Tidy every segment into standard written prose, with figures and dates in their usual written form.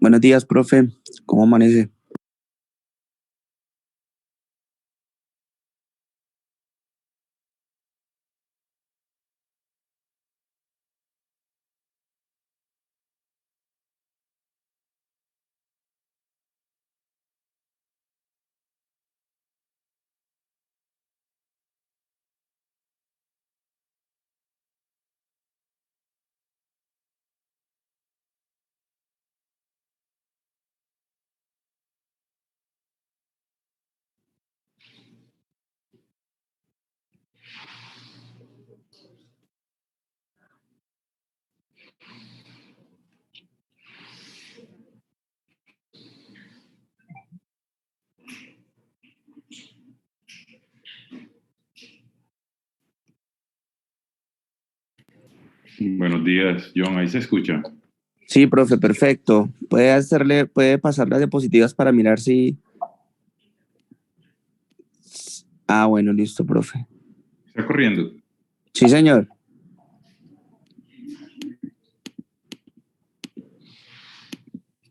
Buenos días, profe. ¿Cómo amanece? Buenos días, John, ahí se escucha. Sí, profe, perfecto. Puede pasar las diapositivas para mirar si... Ah, bueno, listo, profe. Está corriendo. Sí, señor.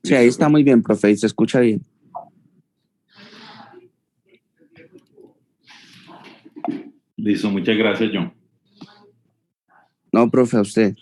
Sí, ahí está muy bien, profe, y se escucha bien. Listo, muchas gracias, John. No, profe, a usted.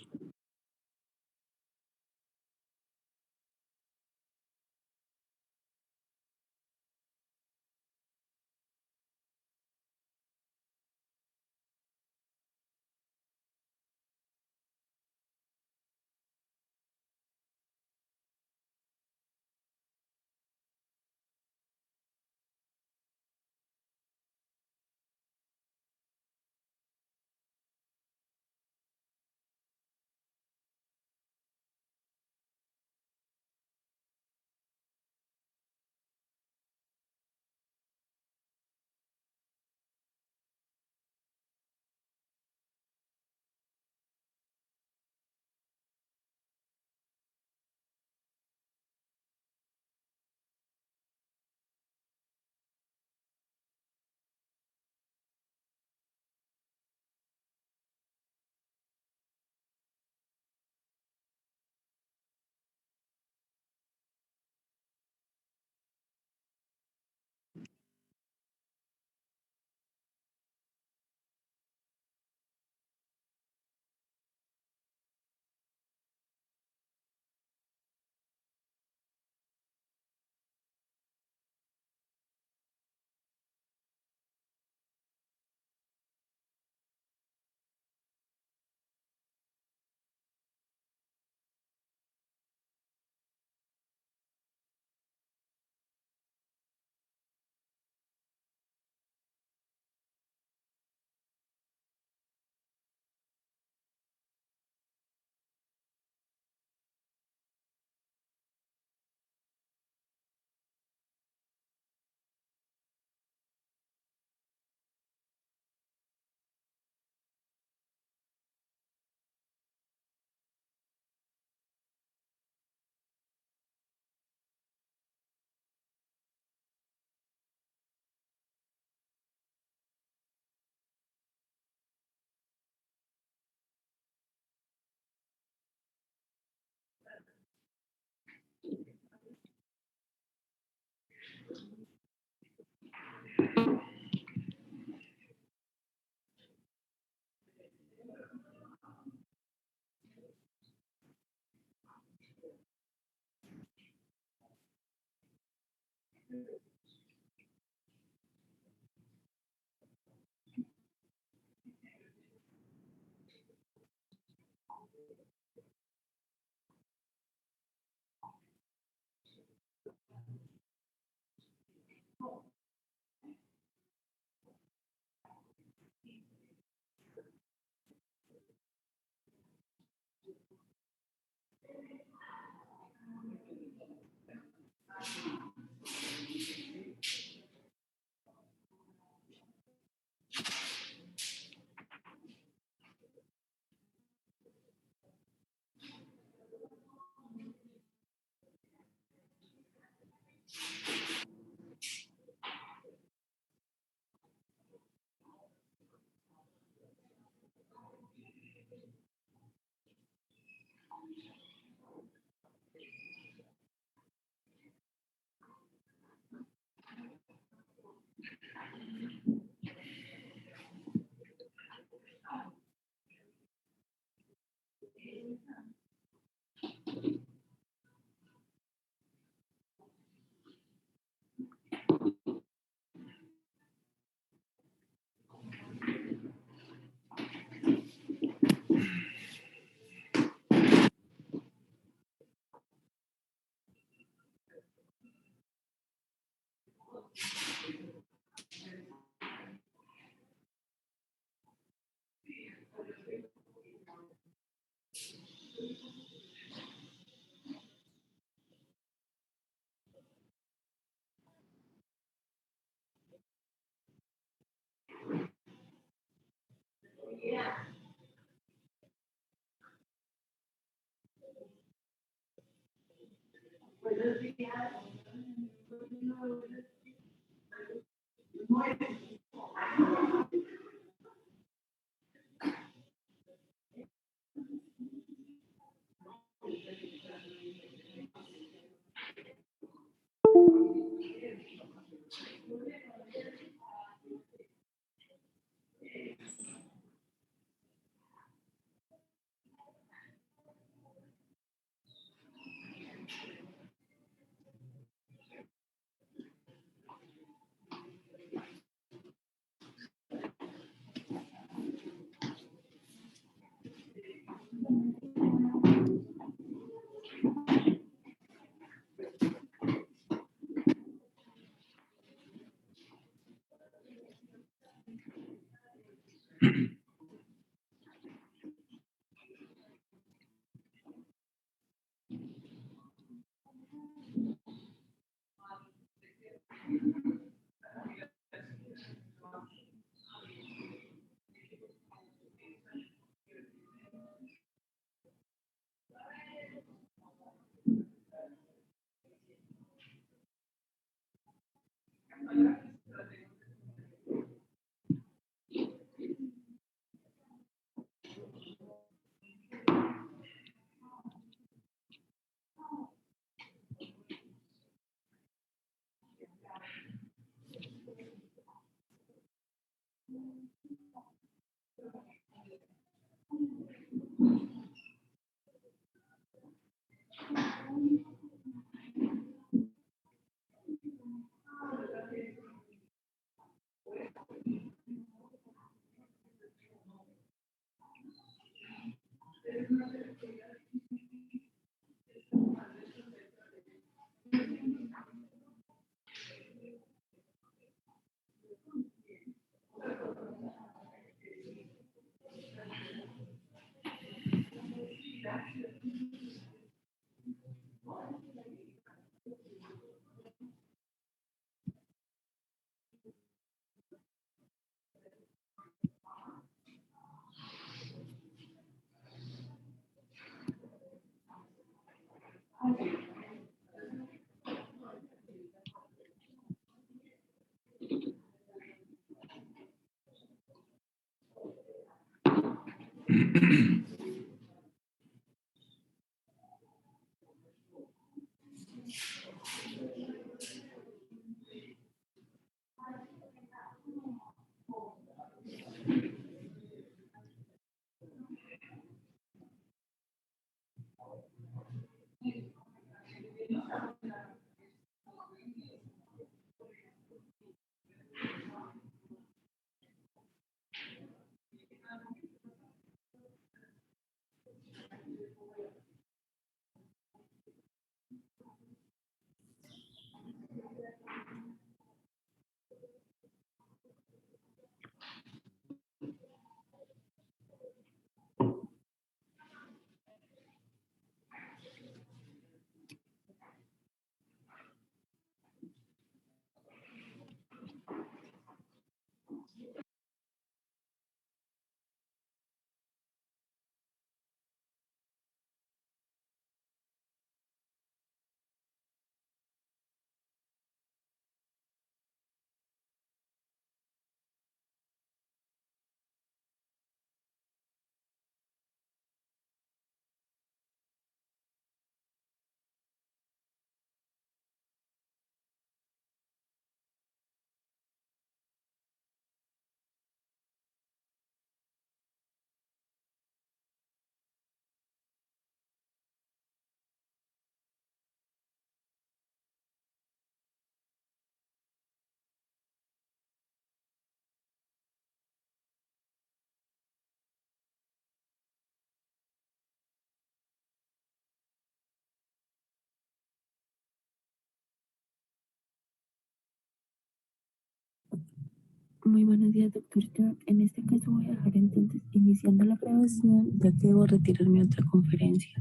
Muy buenos días, doctor John. En este caso voy a dejar entonces iniciando la grabación, ya que debo retirarme a otra conferencia.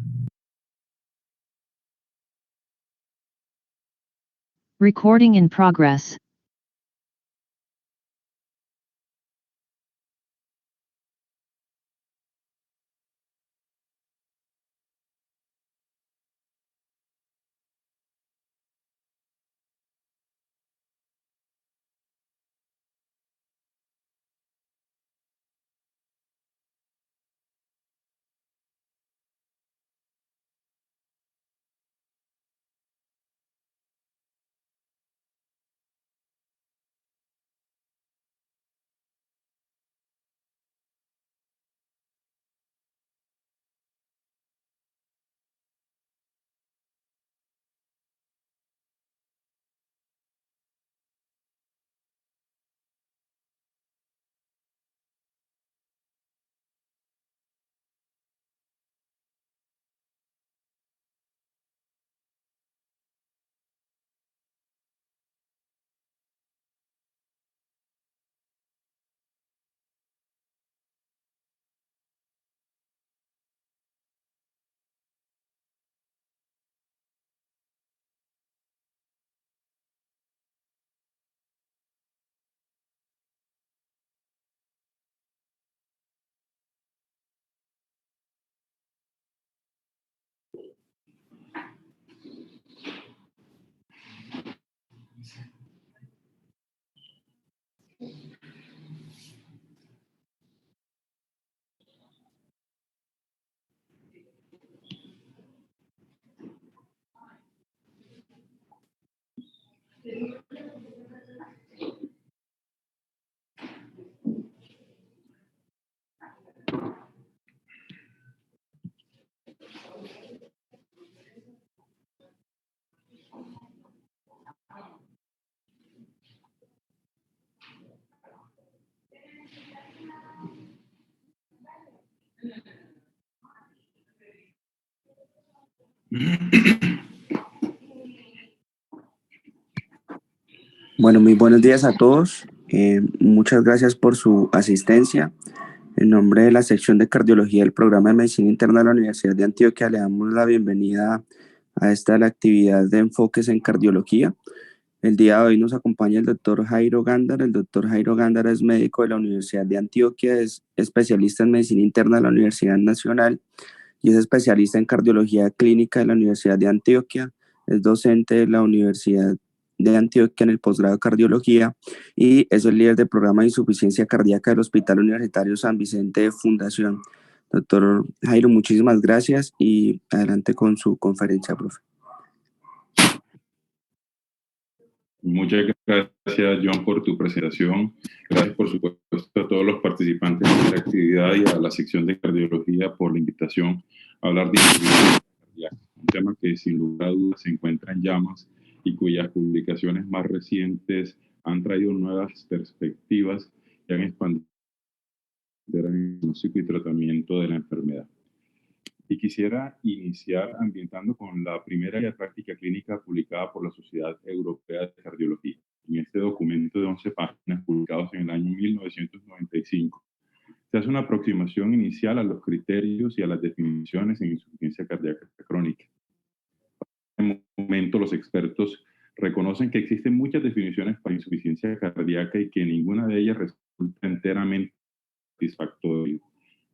Recording in progress. Bueno, muy buenos días a todos. Muchas gracias por su asistencia. En nombre de la sección de cardiología del programa de medicina interna de la Universidad de Antioquia, le damos la bienvenida a esta la actividad de enfoques en cardiología. El día de hoy nos acompaña el doctor Jairo Gándara. El doctor Jairo Gándara es médico de la Universidad de Antioquia, es especialista en medicina interna de la Universidad Nacional y es especialista en cardiología clínica de la Universidad de Antioquia. Es docente de la Universidad de Antioquia en el posgrado de cardiología y es el líder del programa de insuficiencia cardíaca del Hospital Universitario San Vicente de Fundación. Doctor Jairo, muchísimas gracias y adelante con su conferencia, profe. Muchas gracias, John, por tu presentación. Gracias, por supuesto, a todos los participantes de esta actividad y a la sección de cardiología por la invitación a hablar de insuficiencia cardíaca, un tema que sin lugar a dudas se encuentra en llamas y cuyas publicaciones más recientes han traído nuevas perspectivas y han expandido el diagnóstico y tratamiento de la enfermedad. Y quisiera iniciar ambientando con la primera guía práctica clínica publicada por la Sociedad Europea de Cardiología. En este documento de 11 páginas, publicados en el año 1995, se hace una aproximación inicial a los criterios y a las definiciones en insuficiencia cardíaca crónica. En este momento, los expertos reconocen que existen muchas definiciones para insuficiencia cardíaca y que ninguna de ellas resulta enteramente satisfactoria.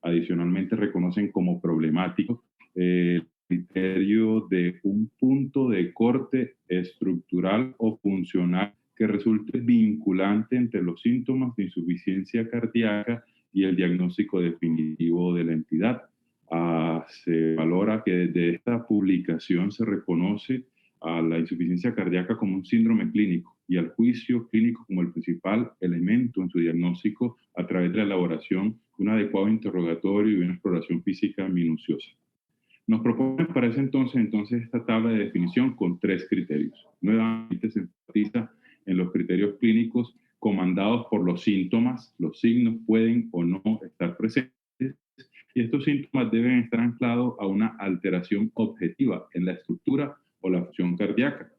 Adicionalmente, reconocen como problemático el criterio de un punto de corte estructural o funcional que resulte vinculante entre los síntomas de insuficiencia cardíaca y el diagnóstico definitivo de la entidad. Se valora que desde esta publicación se reconoce a la insuficiencia cardíaca como un síndrome clínico y al juicio clínico como el principal elemento en su diagnóstico a través de la elaboración de un adecuado interrogatorio y una exploración física minuciosa. Nos proponen para ese entonces esta tabla de definición con 3 criterios. Nuevamente se enfatiza en los criterios clínicos comandados por los síntomas. Los signos pueden o no estar presentes y estos síntomas deben estar anclados a una alteración objetiva en la estructura o la función cardíaca.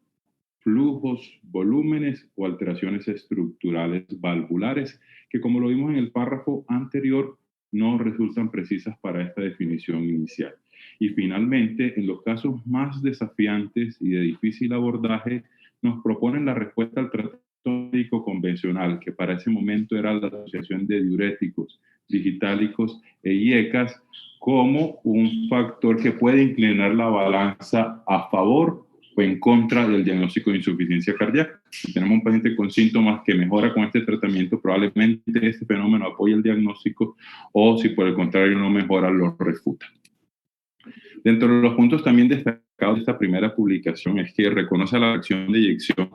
flujos, volúmenes o alteraciones estructurales valvulares, que como lo vimos en el párrafo anterior, no resultan precisas para esta definición inicial. Y finalmente, en los casos más desafiantes y de difícil abordaje, nos proponen la respuesta al tratamiento médico convencional, que para ese momento era la asociación de diuréticos, digitálicos e IECAS, como un factor que puede inclinar la balanza a favor o en contra del diagnóstico de insuficiencia cardíaca. Si tenemos un paciente con síntomas que mejora con este tratamiento, probablemente este fenómeno apoya el diagnóstico, o si por el contrario no mejora, lo refuta. Dentro de los puntos también destacados de esta primera publicación es que reconoce la acción de eyección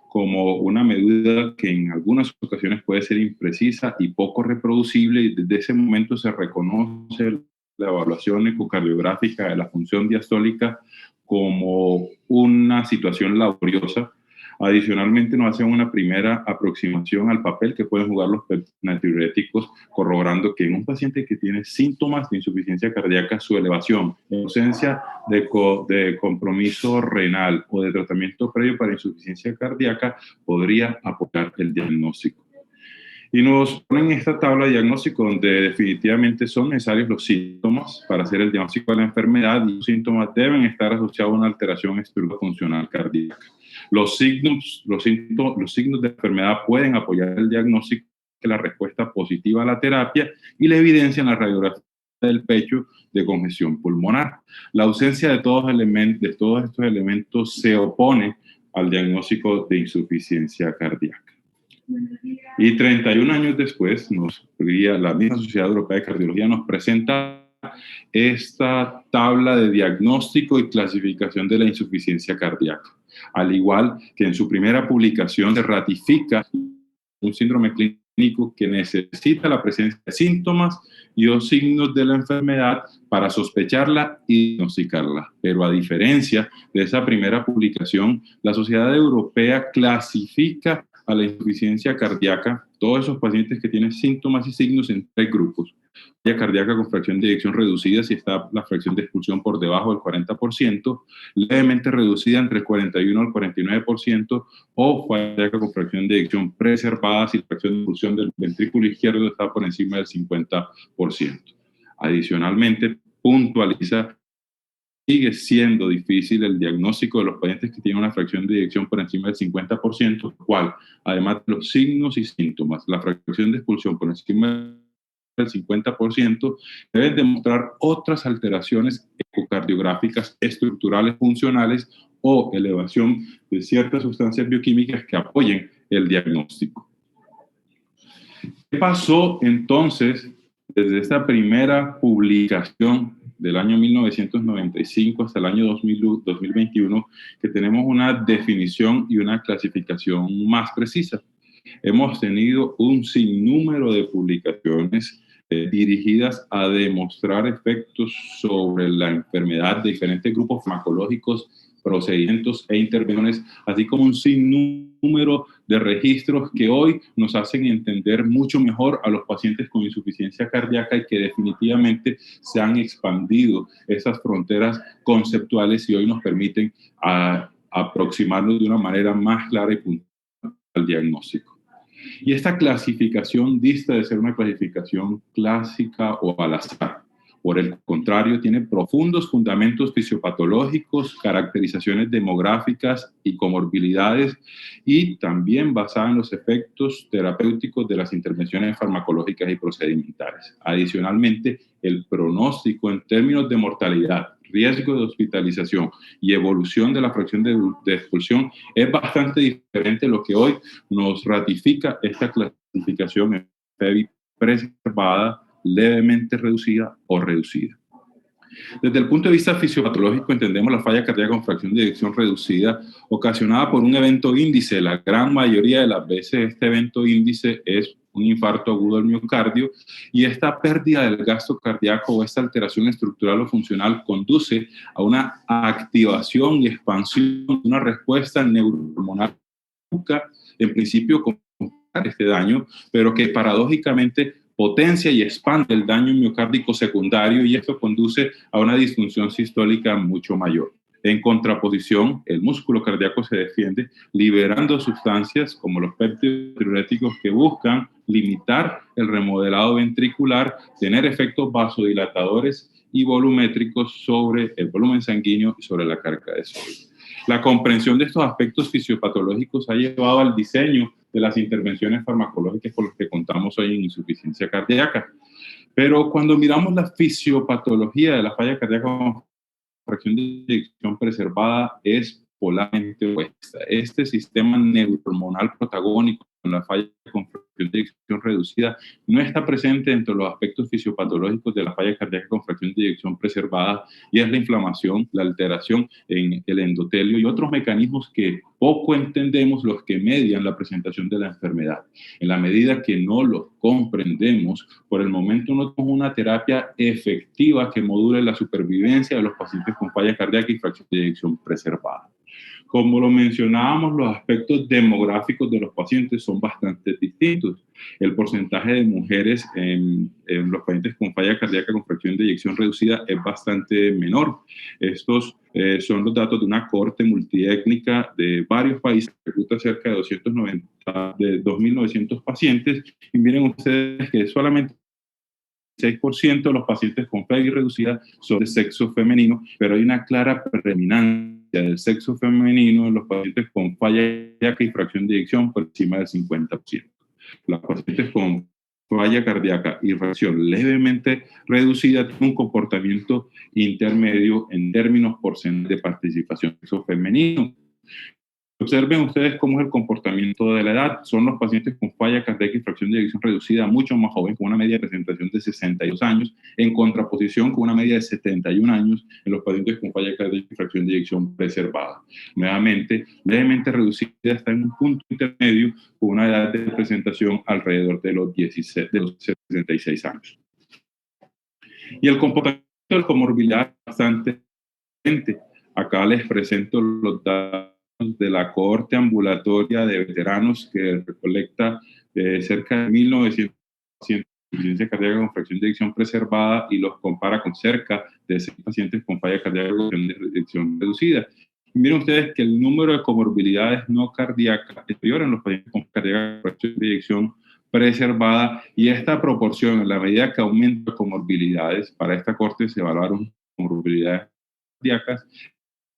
como una medida que en algunas ocasiones puede ser imprecisa y poco reproducible, y desde ese momento se reconoce la evaluación ecocardiográfica de la función diastólica como una situación laboriosa. Adicionalmente, nos hacen una primera aproximación al papel que pueden jugar los natriuréticos, corroborando que en un paciente que tiene síntomas de insuficiencia cardíaca, su elevación en ausencia de compromiso renal o de tratamiento previo para insuficiencia cardíaca podría apoyar el diagnóstico. Y nos ponen esta tabla de diagnóstico donde definitivamente son necesarios los síntomas para hacer el diagnóstico de la enfermedad, y los síntomas deben estar asociados a una alteración estructural funcional cardíaca. Los signos de enfermedad pueden apoyar el diagnóstico, la respuesta positiva a la terapia y la evidencia en la radiografía del pecho de congestión pulmonar. La ausencia de todos estos elementos se opone al diagnóstico de insuficiencia cardíaca. Y 31 años después, la misma Sociedad Europea de Cardiología nos presenta esta tabla de diagnóstico y clasificación de la insuficiencia cardíaca. Al igual que en su primera publicación se ratifica un síndrome clínico que necesita la presencia de síntomas y o signos de la enfermedad para sospecharla y diagnosticarla. Pero a diferencia de esa primera publicación, la Sociedad Europea clasifica a la insuficiencia cardíaca, todos esos pacientes que tienen síntomas y signos, en 3 grupos. Falla cardíaca con fracción de eyección reducida si está la fracción de expulsión por debajo del 40%, levemente reducida entre el 41 al 49%, o falla cardíaca con fracción de eyección preservada si la fracción de expulsión del ventrículo izquierdo está por encima del 50%. Adicionalmente, puntualiza: sigue siendo difícil el diagnóstico de los pacientes que tienen una fracción de eyección por encima del 50%, cual, además de los signos y síntomas, la fracción de expulsión por encima del 50%, deben demostrar otras alteraciones ecocardiográficas estructurales funcionales o elevación de ciertas sustancias bioquímicas que apoyen el diagnóstico. ¿Qué pasó entonces desde esta primera publicación del año 1995 hasta el año 2021, que tenemos una definición y una clasificación más precisa? Hemos tenido un sinnúmero de publicaciones dirigidas a demostrar efectos sobre la enfermedad de diferentes grupos farmacológicos, procedimientos e intervenciones, así como un sinnúmero de registros que hoy nos hacen entender mucho mejor a los pacientes con insuficiencia cardíaca, y que definitivamente se han expandido esas fronteras conceptuales y hoy nos permiten aproximarnos de una manera más clara y puntual al diagnóstico. Y esta clasificación dista de ser una clasificación clásica o al azar. Por el contrario, tiene profundos fundamentos fisiopatológicos, caracterizaciones demográficas y comorbilidades, y también basada en los efectos terapéuticos de las intervenciones farmacológicas y procedimentales. Adicionalmente, el pronóstico en términos de mortalidad, riesgo de hospitalización y evolución de la fracción de expulsión es bastante diferente, lo que hoy nos ratifica esta clasificación en FEBI preservada, levemente reducida o reducida. Desde el punto de vista fisiopatológico, entendemos la falla cardíaca con fracción de eyección reducida ocasionada por un evento índice. La gran mayoría de las veces este evento índice es un infarto agudo del miocardio, y esta pérdida del gasto cardíaco o esta alteración estructural o funcional conduce a una activación y expansión de una respuesta neurohormonal en principio con este daño, pero que paradójicamente potencia y expande el daño miocárdico secundario, y esto conduce a una disfunción sistólica mucho mayor. En contraposición, el músculo cardíaco se defiende liberando sustancias como los péptidos diuréticos que buscan limitar el remodelado ventricular, tener efectos vasodilatadores y volumétricos sobre el volumen sanguíneo y sobre la carga de sodio. La comprensión de estos aspectos fisiopatológicos ha llevado al diseño de las intervenciones farmacológicas con las que contamos hoy en insuficiencia cardíaca. Pero cuando miramos la fisiopatología de la falla cardíaca con fracción de eyección preservada es polarmente opuesta. Este sistema neurohormonal protagónico en la falla con fracción de eyección reducida no está presente dentro de los aspectos fisiopatológicos de la falla cardíaca con fracción de eyección preservada, y es la inflamación, la alteración en el endotelio y otros mecanismos que poco entendemos, los que median la presentación de la enfermedad. En la medida que no los comprendemos, por el momento no tenemos una terapia efectiva que module la supervivencia de los pacientes con falla cardíaca y fracción de eyección preservada. Como lo mencionábamos, los aspectos demográficos de los pacientes son bastante distintos. El porcentaje de mujeres en los pacientes con falla cardíaca con fracción de eyección reducida es bastante menor. Estos son los datos de una cohorte multiétnica de varios países que recluta cerca de 2.900 pacientes. Y miren ustedes que solamente 6% de los pacientes con FEGI reducida son de sexo femenino, pero hay una clara predominancia del sexo femenino en los pacientes con falla cardíaca y fracción de eyección por encima del 50%. Los pacientes con falla cardíaca y fracción levemente reducida tienen un comportamiento intermedio en términos porcentuales de participación sexo femenino. Observen ustedes cómo es el comportamiento de la edad. Son los pacientes con falla cardíaca y fracción de eyección reducida mucho más jóvenes, con una media de presentación de 62 años, en contraposición con una media de 71 años en los pacientes con falla cardíaca y fracción de eyección preservada. Nuevamente, levemente reducida está en un punto intermedio, con una edad de presentación alrededor de los 66 años. Y el comportamiento de la comorbilidad es bastante diferente. Acá les presento los datos de la cohorte ambulatoria de veteranos que recolecta cerca de 1.900 pacientes con insuficiencia cardíaca con fracción de eyección preservada y los compara con cerca de 6 pacientes con falla cardíaca con fracción de eyección reducida. Y miren ustedes que el número de comorbilidades no cardíacas es mayor en los pacientes con cardíaca con fracción de eyección preservada, y esta proporción, en la medida que aumenta comorbilidades, para esta cohorte se evaluaron comorbilidades cardíacas,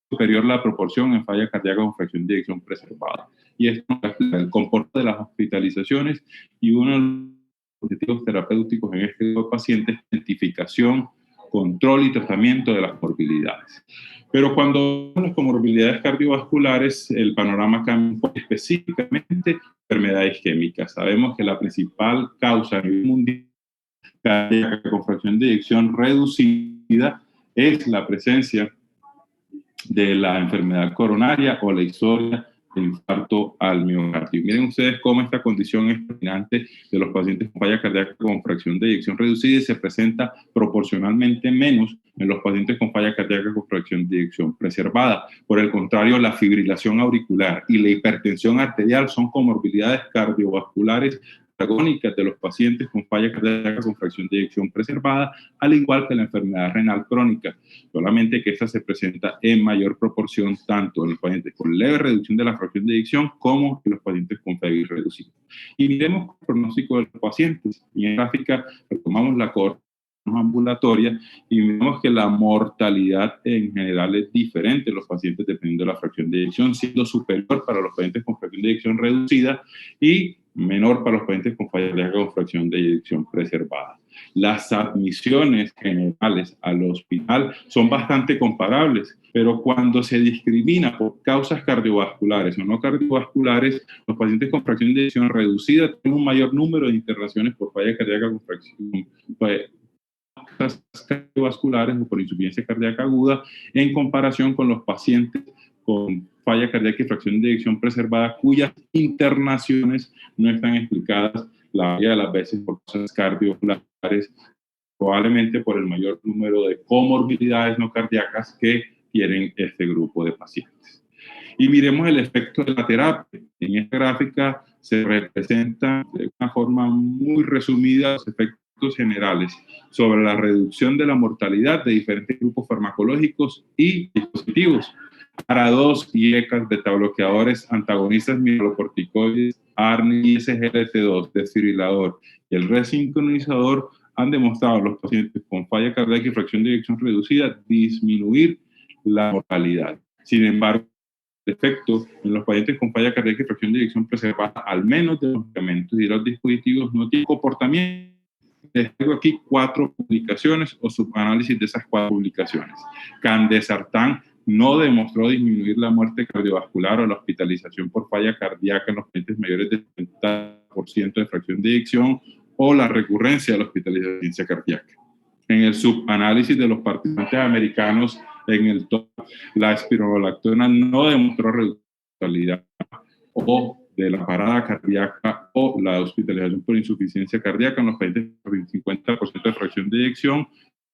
superior la proporción en falla cardíaca con fracción de eyección preservada. Y esto refleja el comportamiento de las hospitalizaciones, y uno de los objetivos terapéuticos en este tipo de pacientes es identificación, control y tratamiento de las comorbilidades. Pero cuando las comorbilidades cardiovasculares, el panorama cambia específicamente enfermedades isquémicas. Sabemos que la principal causa a nivel mundial cardíaca con fracción de eyección reducida es la presencia de la enfermedad coronaria o la historia de infarto al miocardio. Miren ustedes cómo esta condición es dominante de los pacientes con falla cardíaca con fracción de eyección reducida y se presenta proporcionalmente menos en los pacientes con falla cardíaca con fracción de eyección preservada. Por el contrario, la fibrilación auricular y la hipertensión arterial son comorbilidades cardiovasculares protagónicas de los pacientes con falla cardíaca con fracción de eyección preservada, al igual que la enfermedad renal crónica, solamente que esta se presenta en mayor proporción tanto en los pacientes con leve reducción de la fracción de eyección como en los pacientes con FEGI reducido. Y miremos el pronóstico de los pacientes. Y en gráfica retomamos la cohorte ambulatoria y vemos que la mortalidad en general es diferente en los pacientes dependiendo de la fracción de eyección, siendo superior para los pacientes con fracción de eyección reducida y menor para los pacientes con falla cardíaca con fracción de eyección preservada. Las admisiones generales al hospital son bastante comparables, pero cuando se discrimina por causas cardiovasculares o no cardiovasculares, los pacientes con fracción de eyección reducida tienen un mayor número de internaciones por falla cardíaca con fracción cardiovasculares o por insuficiencia cardíaca aguda en comparación con los pacientes con falla cardíaca y fracción de eyección preservada cuyas internaciones no están explicadas la mayoría de las veces por causas cardiovasculares, probablemente por el mayor número de comorbilidades no cardíacas que tienen este grupo de pacientes. Y miremos el efecto de la terapia. En esta gráfica se representa de una forma muy resumida los efectos generales sobre la reducción de la mortalidad de diferentes grupos farmacológicos y dispositivos. ARA2 y ECAS, betabloqueadores, antagonistas mineralocorticoides, ARNI y SGLT2, desfibrilador y el resincronizador han demostrado a los pacientes con falla cardíaca y fracción de eyección reducida disminuir la mortalidad. Sin embargo, el efecto en los pacientes con falla cardíaca y fracción de eyección preservada, al menos de los medicamentos y de los dispositivos, no tiene comportamiento. Les traigo aquí 4 publicaciones o subanálisis de esas 4 publicaciones. Candesartán no demostró disminuir la muerte cardiovascular o la hospitalización por falla cardíaca en los pacientes mayores del 30% de fracción de eyección o la recurrencia de la hospitalización cardíaca. En el subanálisis de los participantes americanos en el top, la espironolactona no demostró reducción o de la parada cardíaca o la hospitalización por insuficiencia cardíaca en los pacientes con 50% de fracción de eyección,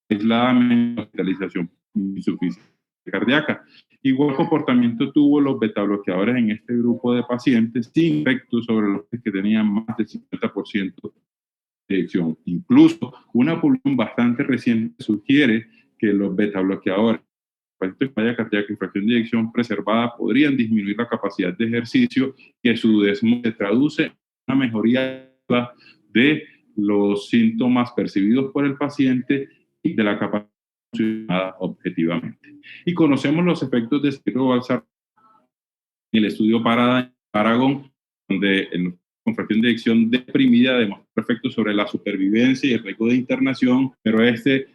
aisladamente hospitalización por insuficiencia cardíaca. Igual comportamiento tuvo los betabloqueadores en este grupo de pacientes sin efecto sobre los que tenían más del 50% de eyección. Incluso una publicación bastante reciente sugiere que los betabloqueadores pacientes con falla cardíaca y fracción de eyección preservada podrían disminuir la capacidad de ejercicio, que a su vez se traduce en una mejoría de los síntomas percibidos por el paciente y de la capacidad funcionada objetivamente. Y conocemos los efectos de espirovalsartán en el estudio Paragon, donde con fracción de eyección deprimida demostró efectos sobre la supervivencia y el riesgo de internación, pero este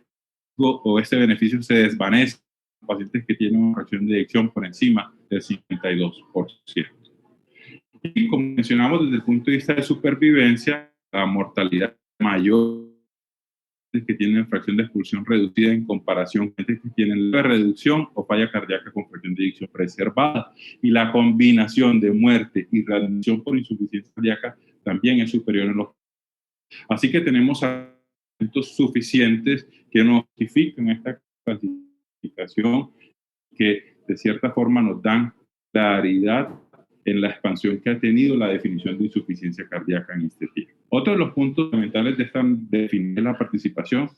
beneficio se desvanece en pacientes que tienen una fracción de eyección por encima del 52%. Y como mencionamos desde el punto de vista de supervivencia, la mortalidad mayor que tienen fracción de expulsión reducida en comparación con que tienen la reducción o falla cardíaca con fracción de eyección preservada. Y la combinación de muerte y readmisión por insuficiencia cardíaca también es superior en los. Así que tenemos argumentos suficientes que nos justifican esta clasificación, que de cierta forma nos dan claridad en la expansión que ha tenido la definición de insuficiencia cardíaca en este tiempo. Otro de los puntos fundamentales de esta definición es la participación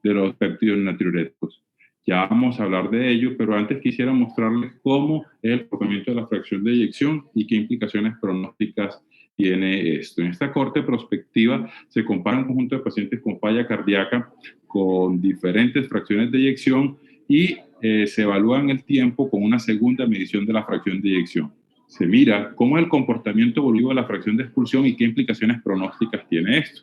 de los péptidos natriuréticos. Ya vamos a hablar de ello, pero antes quisiera mostrarles cómo es el comportamiento de la fracción de eyección y qué implicaciones pronósticas tiene esto. En esta corte prospectiva se compara un conjunto de pacientes con falla cardíaca con diferentes fracciones de eyección y se evalúa en el tiempo con una segunda medición de la fracción de eyección. Se mira cómo es el comportamiento evolutivo de la fracción de expulsión y qué implicaciones pronósticas tiene esto.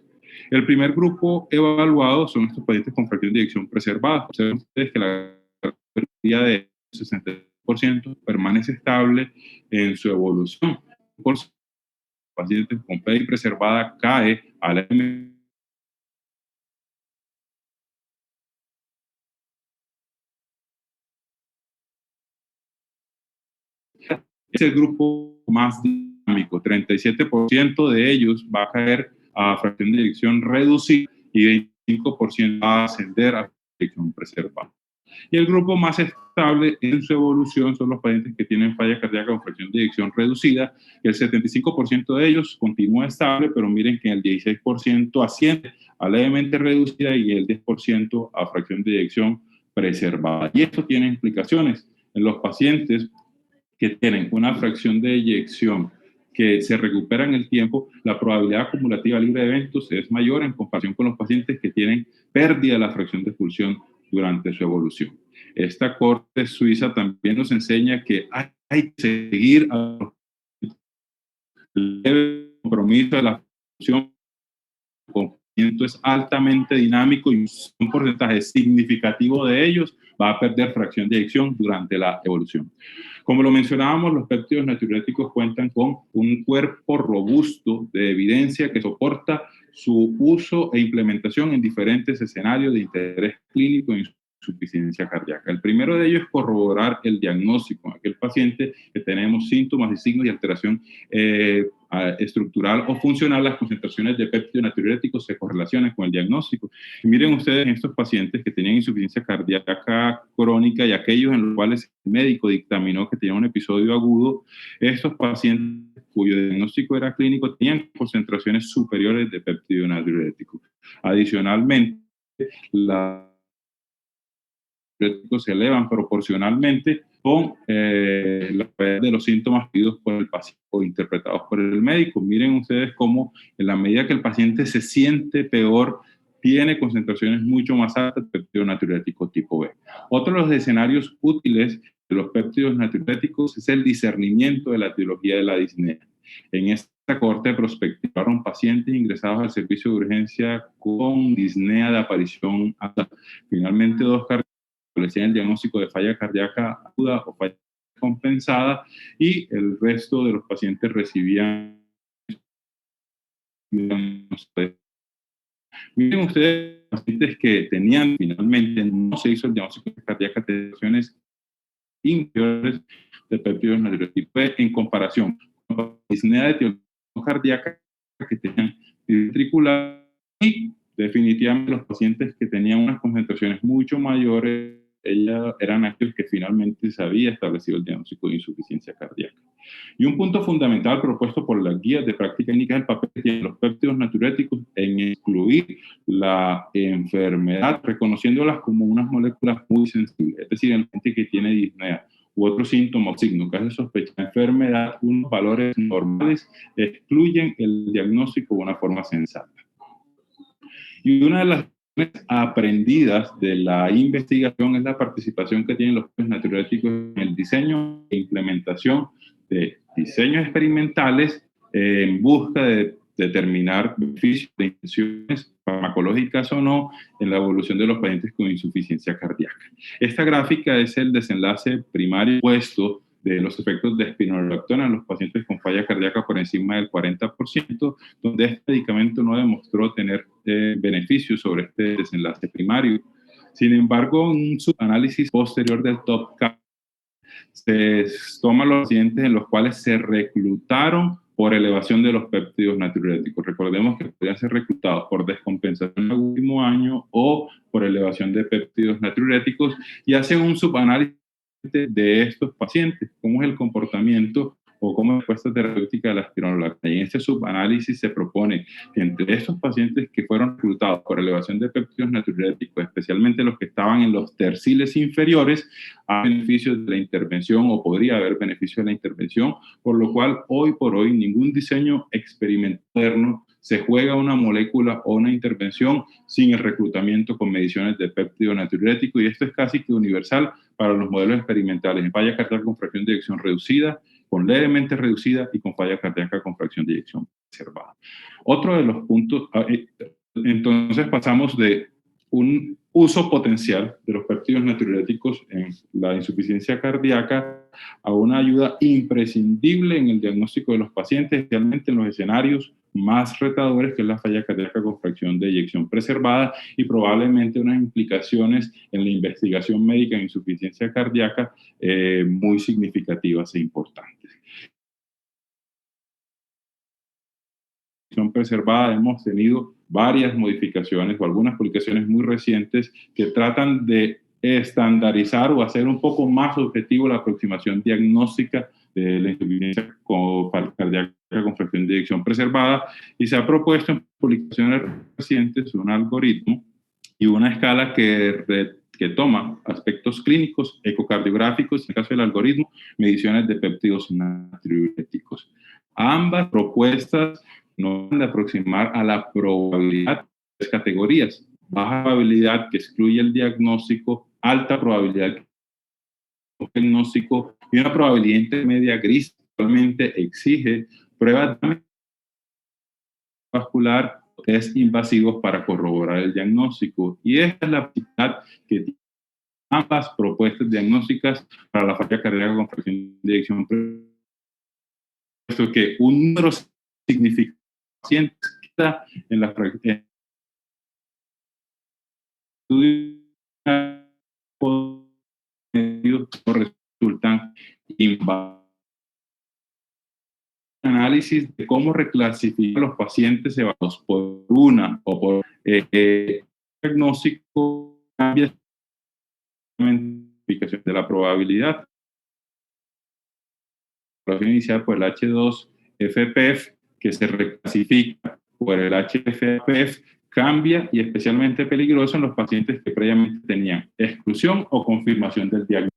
El primer grupo evaluado son estos pacientes con fracción de eyección preservada. Observen ustedes que la pérdida de 60% permanece estable en su evolución. Por pacientes con PEI preservada cae a la es el grupo más dinámico. 37% de ellos va a caer a fracción de eyección reducida y 25% va a ascender a eyección preservada. Y el grupo más estable en su evolución son los pacientes que tienen falla cardíaca con fracción de eyección reducida. El 75% de ellos continúa estable, pero miren que el 16% asciende a levemente reducida y el 10% a fracción de eyección preservada. Y esto tiene implicaciones en los pacientes que tienen una fracción de eyección que se recupera en el tiempo. La probabilidad acumulativa libre de eventos es mayor en comparación con los pacientes que tienen pérdida de la fracción de expulsión durante su evolución. Esta corte suiza también nos enseña que hay que seguir el compromiso de la fracción. El comportamiento es altamente dinámico y un porcentaje significativo de ellos va a perder fracción de eyección durante la evolución. Como lo mencionábamos, los péptidos natriuréticos cuentan con un cuerpo robusto de evidencia que soporta su uso e implementación en diferentes escenarios de interés clínico en insuficiencia cardíaca. El primero de ellos es corroborar el diagnóstico en aquel paciente que tenemos síntomas y signos de alteración estructural o funcional. Las concentraciones de péptidos natriuréticos se correlacionan con el diagnóstico. Y miren ustedes en estos pacientes que tenían insuficiencia cardíaca crónica y aquellos en los cuales el médico dictaminó que tenían un episodio agudo, estos pacientes cuyo diagnóstico era clínico tenían concentraciones superiores de péptido natriurético. Adicionalmente, los natriuréticos se elevan proporcionalmente con la gravedad de los síntomas pedidos por el paciente o interpretados por el médico. Miren ustedes cómo en la medida que el paciente se siente peor, tiene concentraciones mucho más altas de péptido natriurético tipo B. Otro de los escenarios útiles de los péptidos natriuréticos es el discernimiento de la etiología de la disnea. En esta corte prospectivaron pacientes ingresados al servicio de urgencia con disnea de aparición alta. Finalmente, 2 cardíacos establecían el diagnóstico de falla cardíaca aguda o falla compensada, y el resto de los pacientes recibían. Miren ustedes, pacientes que tenían, finalmente no se hizo el diagnóstico de cardíaca de lesiones inferiores de péptidos natriuréticos en comparación con la disnea de etiología cardíaca que tenían ventricular, y definitivamente los pacientes que tenían unas concentraciones mucho mayores eran aquellos que finalmente se había establecido el diagnóstico de insuficiencia cardíaca. Y un punto fundamental propuesto por las guías de práctica clínica es el papel que tienen los péptidos natriuréticos en excluir la enfermedad, reconociéndolas como unas moléculas muy sensibles. Es decir, en la gente que tiene disnea u otro síntoma o signo que hace sospechar de enfermedad, unos valores normales excluyen el diagnóstico de una forma sensata. Y una de las aprendidas de la investigación es la participación que tienen los péptidos natriuréticos en el diseño e implementación de diseños experimentales en busca de determinar beneficios de intervenciones farmacológicas o no en la evolución de los pacientes con insuficiencia cardíaca. Esta gráfica es el desenlace primario opuesto de los efectos de espironolactona en los pacientes con falla cardíaca por encima del 40%, donde este medicamento no demostró tener beneficios sobre este desenlace primario. Sin embargo, un subanálisis posterior del TOPCAP se toman los pacientes en los cuales se reclutaron por elevación de los péptidos natriuréticos. Recordemos que podían ser reclutados por descompensación en el último año o por elevación de péptidos natriuréticos, y hacen un subanálisis de estos pacientes, cómo es el comportamiento o cómo es la respuesta terapéutica de la espironolactona. Y en este subanálisis se propone que entre estos pacientes que fueron reclutados por elevación de péptidos natriuréticos, especialmente los que estaban en los terciles inferiores, hay beneficios de la intervención o podría haber beneficios de la intervención, por lo cual hoy por hoy ningún diseño experimental se juega una molécula o una intervención sin el reclutamiento con mediciones de péptido natriurético, y esto es casi que universal para los modelos experimentales en falla cardíaca con fracción de eyección reducida, con levemente reducida y con falla cardíaca con fracción de eyección preservada. Otro de los puntos, entonces pasamos de un uso potencial de los péptidos natriuréticos en la insuficiencia cardíaca a una ayuda imprescindible en el diagnóstico de los pacientes, especialmente en los escenarios más retadores, que es la falla cardíaca con fracción de eyección preservada, y probablemente unas implicaciones en la investigación médica en insuficiencia cardíaca muy significativas e importantes. Preservada hemos tenido varias modificaciones o algunas publicaciones muy recientes que tratan de estandarizar o hacer un poco más objetivo la aproximación diagnóstica de la insuficiencia cardíaca con fracción de eyección preservada, y se ha propuesto en publicaciones recientes un algoritmo y una escala que toma aspectos clínicos, ecocardiográficos, en el caso del algoritmo, mediciones de péptidos natriuréticos. Ambas propuestas nos van a aproximar a la probabilidad de tres categorías: baja probabilidad, que excluye el diagnóstico; alta probabilidad, que el diagnóstico; y una probabilidad intermedia gris, que actualmente exige pruebas vascular o test invasivos para corroborar el diagnóstico. Y esta es la actividad que tienen ambas propuestas diagnósticas para la falla cardíaca con fracción de eyección preservada, puesto que un número significativo de pacientes queda en la fracción resultan inválidos. Análisis de cómo reclasificar los pacientes evaluados por una o por diagnóstico cambia la identificación de la probabilidad. La evaluación inicial por el H2 FPF, que se reclasifica por el HFpF, cambia y especialmente peligroso en los pacientes que previamente tenían exclusión o confirmación del diagnóstico.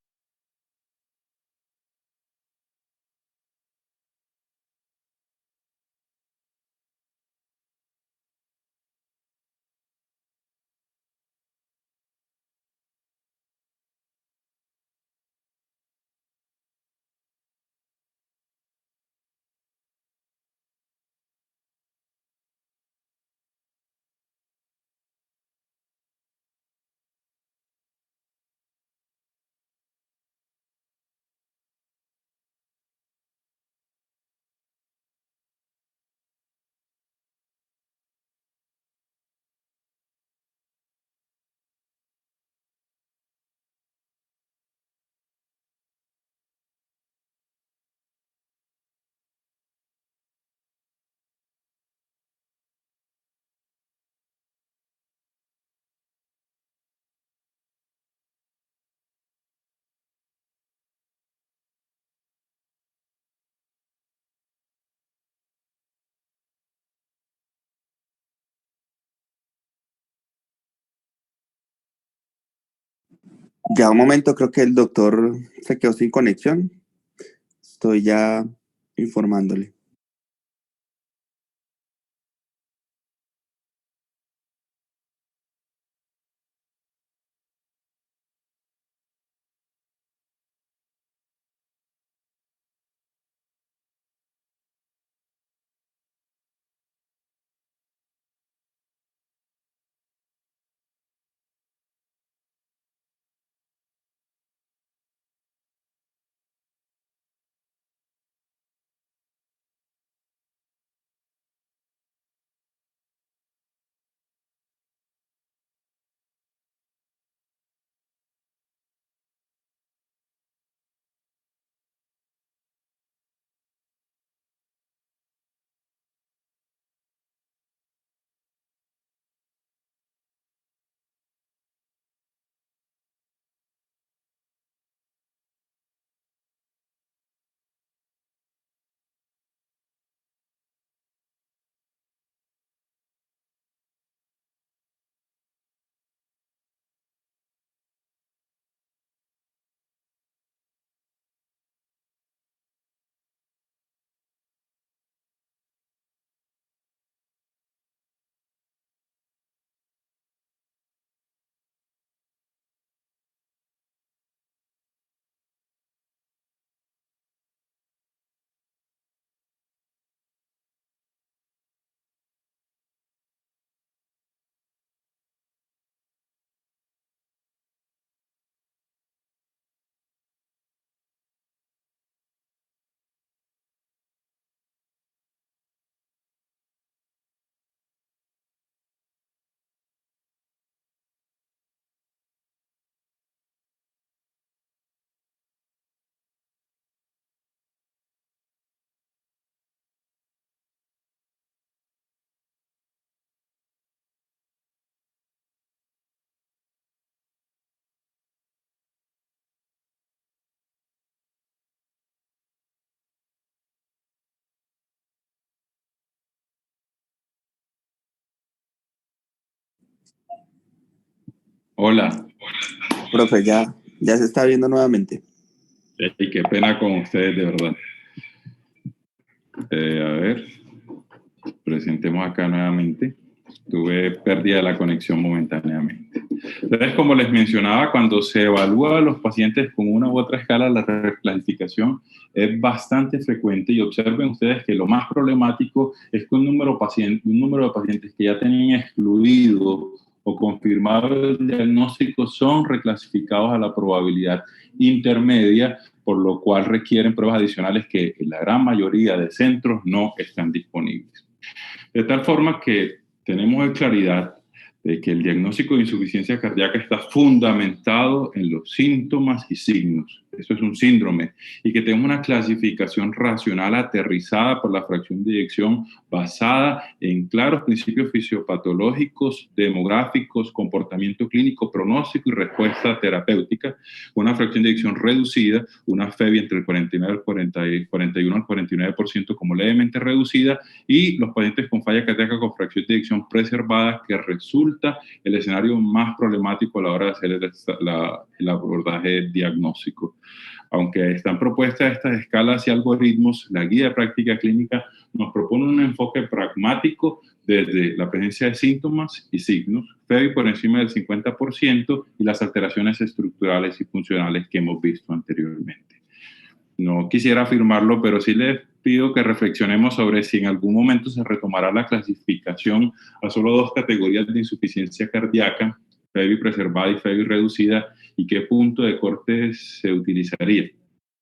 Ya un momento, creo que el doctor se quedó sin conexión. Estoy ya informándole. Hola. Profe, ya se está viendo nuevamente. Y qué pena con ustedes, de verdad. A ver, presentemos acá nuevamente. Tuve pérdida de la conexión momentáneamente. Entonces, como les mencionaba, cuando se evalúa a los pacientes con una u otra escala, la reclasificación es bastante frecuente y observen ustedes que lo más problemático es que un número de pacientes que ya tenían excluido o confirmado el diagnóstico son reclasificados a la probabilidad intermedia, por lo cual requieren pruebas adicionales que en la gran mayoría de centros no están disponibles. De tal forma que tenemos claridad de que el diagnóstico de insuficiencia cardíaca está fundamentado en los síntomas y signos. esto es un síndrome, y que tenemos una clasificación racional aterrizada por la fracción de eyección basada en claros principios fisiopatológicos, demográficos, comportamiento clínico, pronóstico y respuesta terapéutica, una fracción de eyección reducida, una FEBI entre el 41 al 49% como levemente reducida, y los pacientes con falla cardíaca con fracción de eyección preservada, que resulta el escenario más problemático a la hora de hacer el abordaje diagnóstico. Aunque están propuestas estas escalas y algoritmos, la guía de práctica clínica nos propone un enfoque pragmático desde la presencia de síntomas y signos, FEBI por encima del 50% y las alteraciones estructurales y funcionales que hemos visto anteriormente. No quisiera afirmarlo, pero sí les pido que reflexionemos sobre si en algún momento se retomará la clasificación a solo 2 categorías de insuficiencia cardíaca, FEBI preservada y FEBI reducida, y qué punto de corte se utilizaría.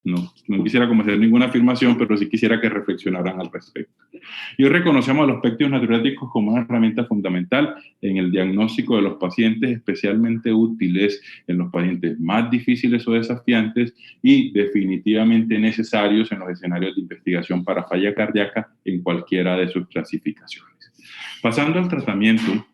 No quisiera hacer ninguna afirmación, pero sí quisiera que reflexionaran al respecto. Y hoy reconocemos a los péptidos natriuréticos como una herramienta fundamental en el diagnóstico de los pacientes, especialmente útiles en los pacientes más difíciles o desafiantes y definitivamente necesarios en los escenarios de investigación para falla cardíaca en cualquiera de sus clasificaciones. Pasando al tratamiento,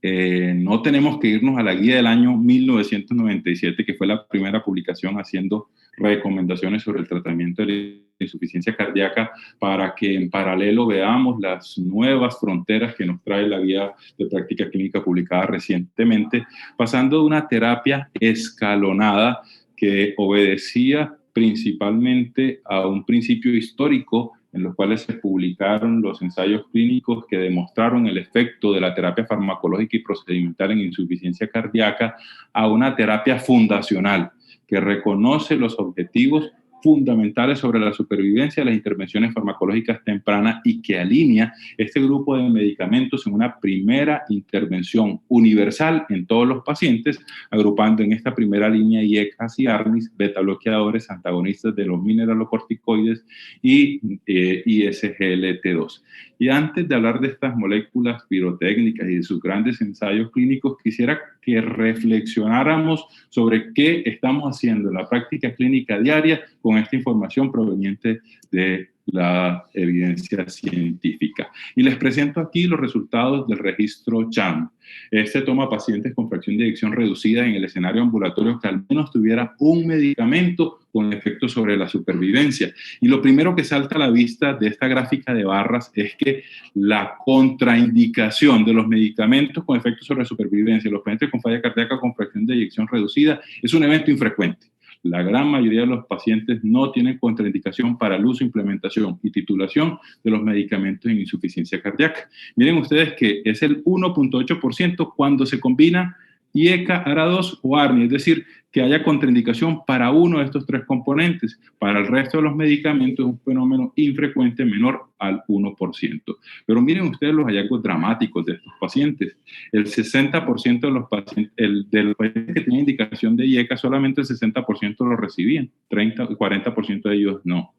no tenemos que irnos a la guía del año 1997, que fue la primera publicación haciendo recomendaciones sobre el tratamiento de la insuficiencia cardíaca, para que en paralelo veamos las nuevas fronteras que nos trae la guía de práctica clínica publicada recientemente, pasando de una terapia escalonada que obedecía principalmente a un principio histórico en los cuales se publicaron los ensayos clínicos que demostraron el efecto de la terapia farmacológica y procedimental en insuficiencia cardíaca, a una terapia fundacional que reconoce los objetivos fundamentales sobre la supervivencia de las intervenciones farmacológicas tempranas y que alinea este grupo de medicamentos en una primera intervención universal en todos los pacientes, agrupando en esta primera línea IECAS y ARNIs, beta-bloqueadores, antagonistas de los mineralocorticoides y SGLT2. Y antes de hablar de estas moléculas pirotécnicas y de sus grandes ensayos clínicos, quisiera que reflexionáramos sobre qué estamos haciendo en la práctica clínica diaria con esta información proveniente de la evidencia científica. Y les presento aquí los resultados del registro CHAM. Este toma pacientes con fracción de eyección reducida en el escenario ambulatorio que al menos tuviera un medicamento con efecto sobre la supervivencia. Y lo primero que salta a la vista de esta gráfica de barras es que la contraindicación de los medicamentos con efecto sobre la supervivencia en los pacientes con falla cardíaca con fracción de eyección reducida es un evento infrecuente. La gran mayoría de los pacientes no tienen contraindicación para el uso, implementación y titulación de los medicamentos en insuficiencia cardíaca. Miren ustedes que es el 1.8% cuando se combina IECA, ARA2 o ARNI, es decir, que haya contraindicación para uno de estos 3 componentes. Para el resto de los medicamentos es un fenómeno infrecuente menor al 1%. Pero miren ustedes los hallazgos dramáticos de estos pacientes. El 60% de los pacientes, de los pacientes que tenían indicación de IECA, solamente el 60% lo recibían, 40% de ellos no.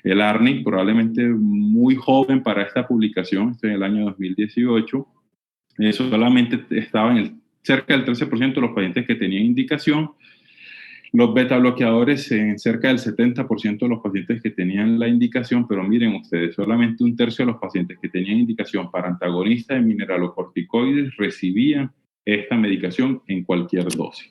El ARNI, probablemente muy joven para esta publicación, este en el año 2018, solamente estaba en cerca del 13% de los pacientes que tenían indicación. Los beta bloqueadores en cerca del 70% de los pacientes que tenían la indicación, pero miren ustedes, solamente 1/3 de los pacientes que tenían indicación para antagonistas de mineralocorticoides recibían esta medicación en cualquier dosis.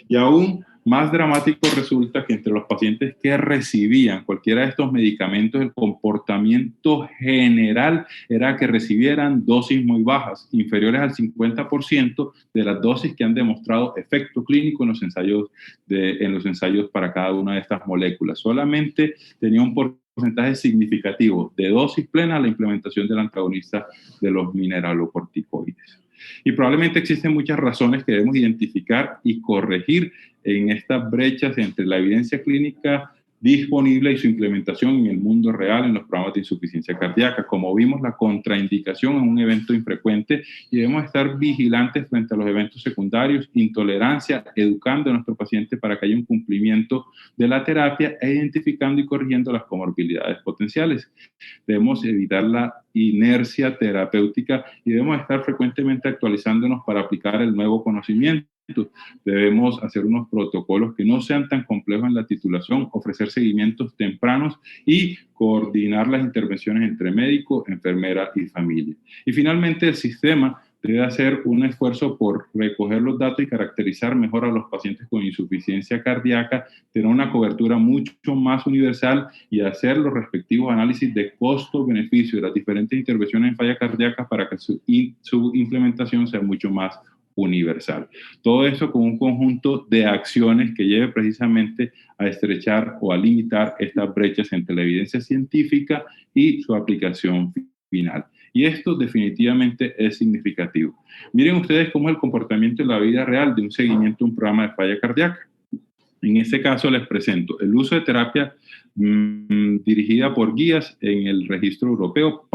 Y aún más dramático resulta que entre los pacientes que recibían cualquiera de estos medicamentos, el comportamiento general era que recibieran dosis muy bajas, inferiores al 50% de las dosis que han demostrado efecto clínico en los ensayos para cada una de estas moléculas. Solamente tenía un porcentaje significativo de dosis plena la implementación del antagonista de los mineralocorticoides. Y probablemente existen muchas razones que debemos identificar y corregir en estas brechas entre la evidencia clínica disponible y su implementación en el mundo real en los programas de insuficiencia cardíaca. Como vimos, la contraindicación es un evento infrecuente y debemos estar vigilantes frente a los eventos secundarios, intolerancia, educando a nuestro paciente para que haya un cumplimiento de la terapia e identificando y corrigiendo las comorbilidades potenciales. Debemos evitar la inercia terapéutica y debemos estar frecuentemente actualizándonos para aplicar el nuevo conocimiento. Debemos hacer unos protocolos que no sean tan complejos en la titulación, ofrecer seguimientos tempranos y coordinar las intervenciones entre médico, enfermera y familia. Y finalmente, el sistema debe hacer un esfuerzo por recoger los datos y caracterizar mejor a los pacientes con insuficiencia cardíaca, tener una cobertura mucho más universal y hacer los respectivos análisis de costo-beneficio de las diferentes intervenciones en falla cardíaca para que su implementación sea mucho más universal. Todo eso con un conjunto de acciones que lleve precisamente a estrechar o a limitar estas brechas entre la evidencia científica y su aplicación final. Y esto definitivamente es significativo. Miren ustedes cómo es el comportamiento en la vida real de un seguimiento de un programa de falla cardíaca. En este caso les presento el uso de terapia dirigida por guías en el registro europeo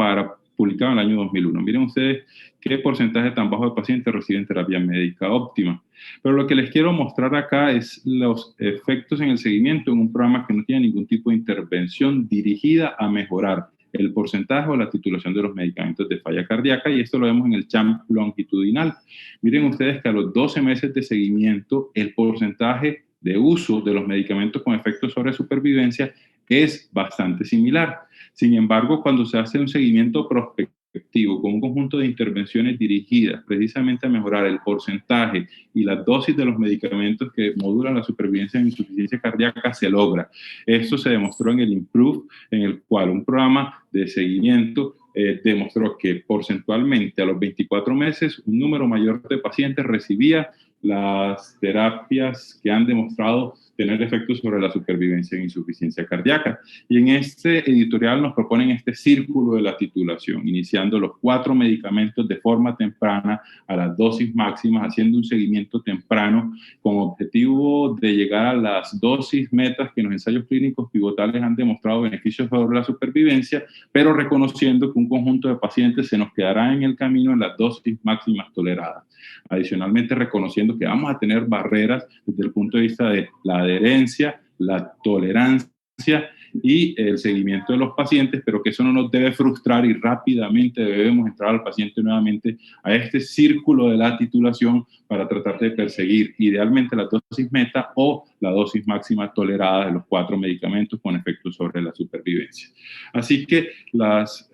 publicado en el año 2001. Miren ustedes qué porcentaje tan bajo de pacientes reciben terapia médica óptima. Pero lo que les quiero mostrar acá es los efectos en el seguimiento en un programa que no tiene ningún tipo de intervención dirigida a mejorar el porcentaje o la titulación de los medicamentos de falla cardíaca, y esto lo vemos en el CHAMP longitudinal. Miren ustedes que a los 12 meses de seguimiento, el porcentaje de uso de los medicamentos con efectos sobre supervivencia es bastante similar. Sin embargo, cuando se hace un seguimiento prospectivo con un conjunto de intervenciones dirigidas precisamente a mejorar el porcentaje y la dosis de los medicamentos que modulan la supervivencia en insuficiencia cardíaca, se logra. Esto se demostró en el IMPROVE, en el cual un programa de seguimiento demostró que porcentualmente a los 24 meses un número mayor de pacientes recibía las terapias que han demostrado tener efectos sobre la supervivencia en insuficiencia cardíaca. Y en este editorial nos proponen este círculo de la titulación, iniciando los 4 medicamentos de forma temprana a las dosis máximas, haciendo un seguimiento temprano con objetivo de llegar a las dosis metas que en los ensayos clínicos pivotales han demostrado beneficios sobre la supervivencia, pero reconociendo que un conjunto de pacientes se nos quedará en el camino en las dosis máximas toleradas. Adicionalmente, reconociendo que vamos a tener barreras desde el punto de vista de la adherencia, la tolerancia y el seguimiento de los pacientes, pero que eso no nos debe frustrar y rápidamente debemos entrar al paciente nuevamente a este círculo de la titulación para tratar de perseguir idealmente la dosis meta o la dosis máxima tolerada de los 4 medicamentos con efectos sobre la supervivencia. Así que las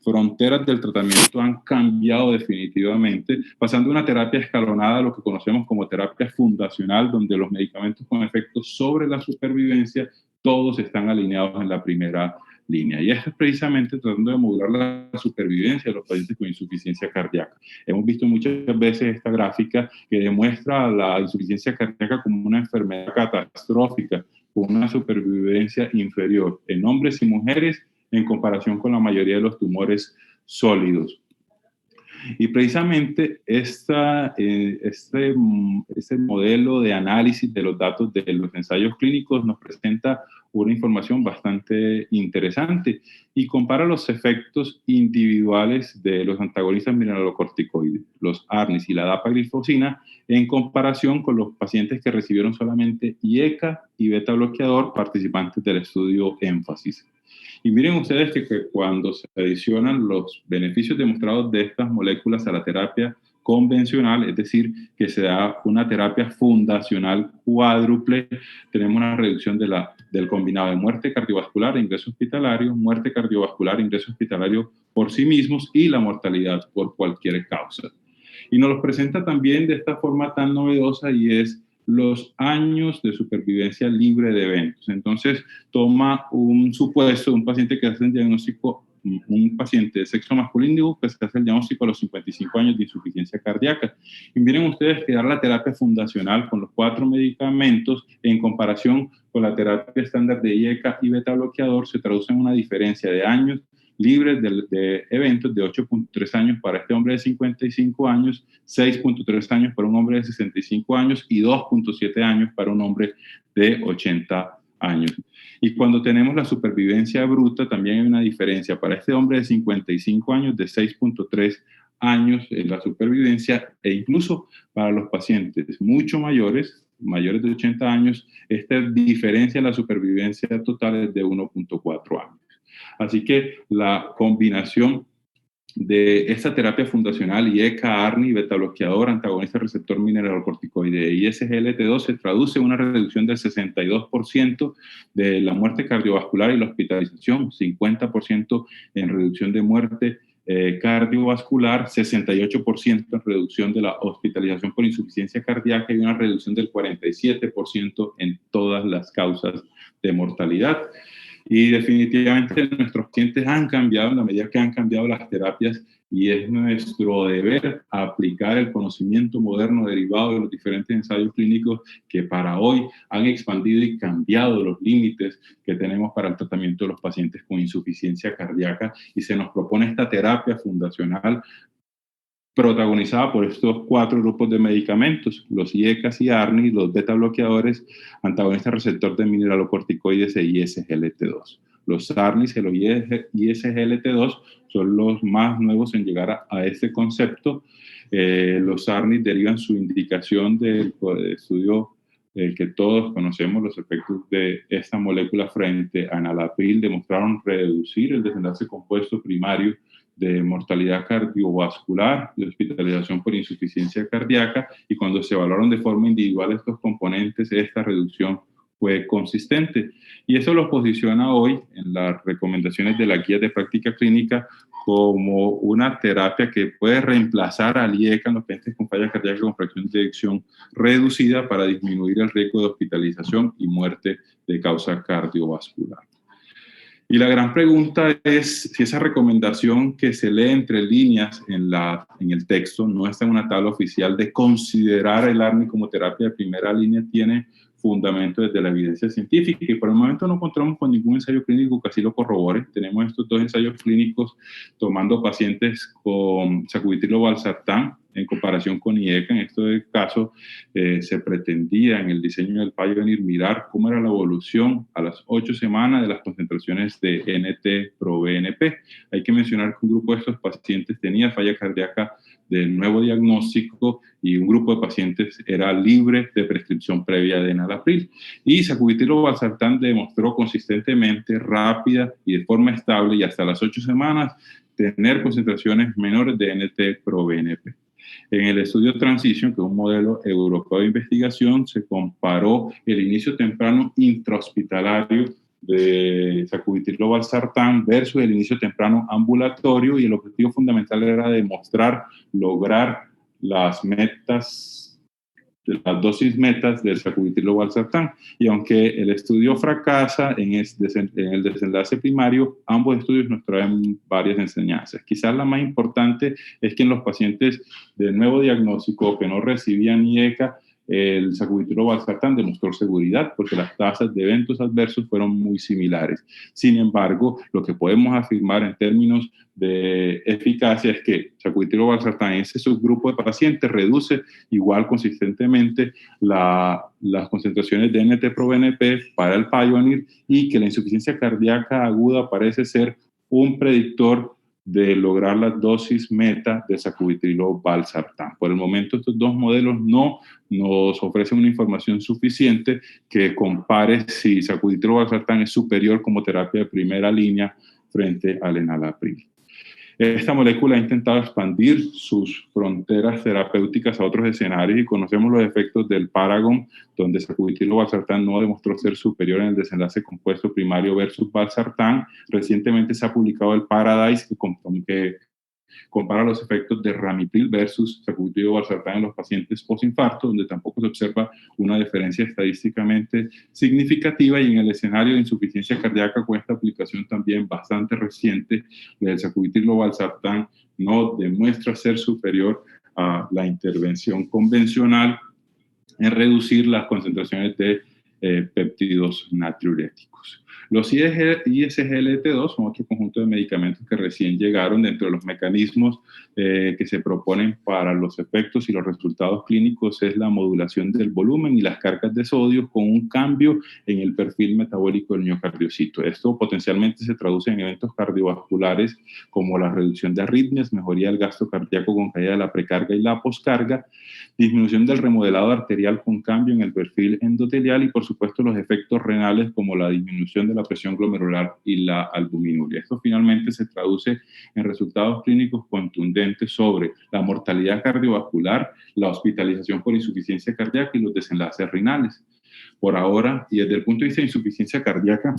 fronteras del tratamiento han cambiado definitivamente, pasando de una terapia escalonada a lo que conocemos como terapia fundacional, donde los medicamentos con efectos sobre la supervivencia todos están alineados en la primera línea. Y esto es precisamente tratando de modular la supervivencia de los pacientes con insuficiencia cardíaca. Hemos visto muchas veces esta gráfica que demuestra la insuficiencia cardíaca como una enfermedad catastrófica, con una supervivencia inferior en hombres y mujeres en comparación con la mayoría de los tumores sólidos. Y precisamente este modelo de análisis de los datos de los ensayos clínicos nos presenta una información bastante interesante y compara los efectos individuales de los antagonistas mineralocorticoides, los ARNIs y la dapaglifosina, en comparación con los pacientes que recibieron solamente IECA y beta bloqueador, participantes del estudio énfasis. Y miren ustedes que cuando se adicionan los beneficios demostrados de estas moléculas a la terapia convencional, es decir, que se da una terapia fundacional cuádruple, tenemos una reducción del combinado de muerte cardiovascular e ingreso hospitalario, muerte cardiovascular e ingreso hospitalario por sí mismos y la mortalidad por cualquier causa. Y nos los presenta también de esta forma tan novedosa, y es los años de supervivencia libre de eventos. Entonces, toma un supuesto de un paciente que hace el diagnóstico, un paciente de sexo masculino que se hace el diagnóstico a los 55 años de insuficiencia cardíaca. Y miren ustedes que dar la terapia fundacional con los 4 medicamentos en comparación con la terapia estándar de IECA y beta bloqueador se traduce en una diferencia de años libres de eventos de 8.3 años para este hombre de 55 años, 6.3 años para un hombre de 65 años y 2.7 años para un hombre de 80 años. Y cuando tenemos la supervivencia bruta, también hay una diferencia para este hombre de 55 años de 6.3 años en la supervivencia, e incluso para los pacientes mucho mayores de 80 años, esta diferencia en la supervivencia total es de 1.4 años. Así que la combinación de esta terapia fundacional IECA, ARNI, beta-bloqueador, antagonista receptor mineralocorticoide y SGLT2 se traduce en una reducción del 62% de la muerte cardiovascular y la hospitalización, 50% en reducción de muerte cardiovascular, 68% en reducción de la hospitalización por insuficiencia cardíaca y una reducción del 47% en todas las causas de mortalidad. Y definitivamente nuestros pacientes han cambiado en la medida que han cambiado las terapias y es nuestro deber aplicar el conocimiento moderno derivado de los diferentes ensayos clínicos que para hoy han expandido y cambiado los límites que tenemos para el tratamiento de los pacientes con insuficiencia cardíaca y se nos propone esta terapia fundacional protagonizada por estos 4 grupos de medicamentos, los IECAs y ARNI, los beta-bloqueadores, antagonistas receptor de mineralocorticoides y SGLT2. Los ARNIs y los SGLT2 son los más nuevos en llegar a este concepto. Los ARNIs derivan su indicación del estudio que todos conocemos, los efectos de esta molécula frente a enalapril demostraron reducir el desenlace compuesto primario de mortalidad cardiovascular, de hospitalización por insuficiencia cardíaca, y cuando se evaluaron de forma individual estos componentes, esta reducción fue consistente. Y eso los posiciona hoy en las recomendaciones de la guía de práctica clínica como una terapia que puede reemplazar al IECA en los pacientes con falla cardíaca con fracción de eyección reducida para disminuir el riesgo de hospitalización y muerte de causa cardiovascular. Y la gran pregunta es si esa recomendación que se lee entre líneas en el texto, no está en una tabla oficial de considerar el ARNI como terapia de primera línea, tiene fundamento desde la evidencia científica. Y por el momento no encontramos con ningún ensayo clínico que así lo corrobore. Tenemos estos 2 ensayos clínicos tomando pacientes con sacubitril/valsartán en comparación con IECA. En este caso se pretendía en el diseño del Pioneer mirar cómo era la evolución a las 8 semanas de las concentraciones de NT-proBNP. Hay que mencionar que un grupo de estos pacientes tenía falla cardíaca de nuevo diagnóstico y un grupo de pacientes era libre de prescripción previa de enalapril. Y sacubitril/valsartán demostró consistentemente, rápida y de forma estable y hasta las 8 semanas tener concentraciones menores de NT-proBNP. En el estudio Transition, que es un modelo europeo de investigación, se comparó el inicio temprano intrahospitalario de sacubitril/valsartán versus el inicio temprano ambulatorio, y el objetivo fundamental era demostrar lograr las dosis metas del sacubitril/valsartán. Y aunque el estudio fracasa en el desenlace primario, ambos estudios nos traen varias enseñanzas. Quizás la más importante es que en los pacientes de nuevo diagnóstico que no recibían IECA, el sacubitril/valsartán demostró seguridad porque las tasas de eventos adversos fueron muy similares. Sin embargo, lo que podemos afirmar en términos de eficacia es que sacubitril/valsartán en ese subgrupo de pacientes reduce igual consistentemente las concentraciones de NT-proBNP para el Pioneer y que la insuficiencia cardíaca aguda parece ser un predictor de lograr las dosis meta de sacubitril/valsartán. Por el momento, estos 2 modelos no nos ofrecen una información suficiente que compare si sacubitril/valsartán es superior como terapia de primera línea frente al enalapril. Esta molécula ha intentado expandir sus fronteras terapéuticas a otros escenarios y conocemos los efectos del Paragon, donde sacubitril/valsartán no demostró ser superior en el desenlace compuesto primario versus valsartán. Recientemente se ha publicado el Paradise, que compara los efectos de ramipril versus sacubitril/valsartán en los pacientes postinfarto, donde tampoco se observa una diferencia estadísticamente significativa, y en el escenario de insuficiencia cardíaca con esta aplicación también bastante reciente, el sacubitril/valsartán no demuestra ser superior a la intervención convencional en reducir las concentraciones de péptidos natriuréticos. Los ISGLT2 son otro conjunto de medicamentos que recién llegaron dentro de los mecanismos que se proponen para los efectos y los resultados clínicos es la modulación del volumen y las cargas de sodio con un cambio en el perfil metabólico del miocardiocito. Esto potencialmente se traduce en eventos cardiovasculares como la reducción de arritmias, mejoría del gasto cardíaco con caída de la precarga y la poscarga, disminución del remodelado arterial con cambio en el perfil endotelial y por supuesto los efectos renales como la disminución reducción de la presión glomerular y la albuminuria. Esto finalmente se traduce en resultados clínicos contundentes sobre la mortalidad cardiovascular, la hospitalización por insuficiencia cardíaca y los desenlaces renales. Por ahora, y desde el punto de vista de insuficiencia cardíaca,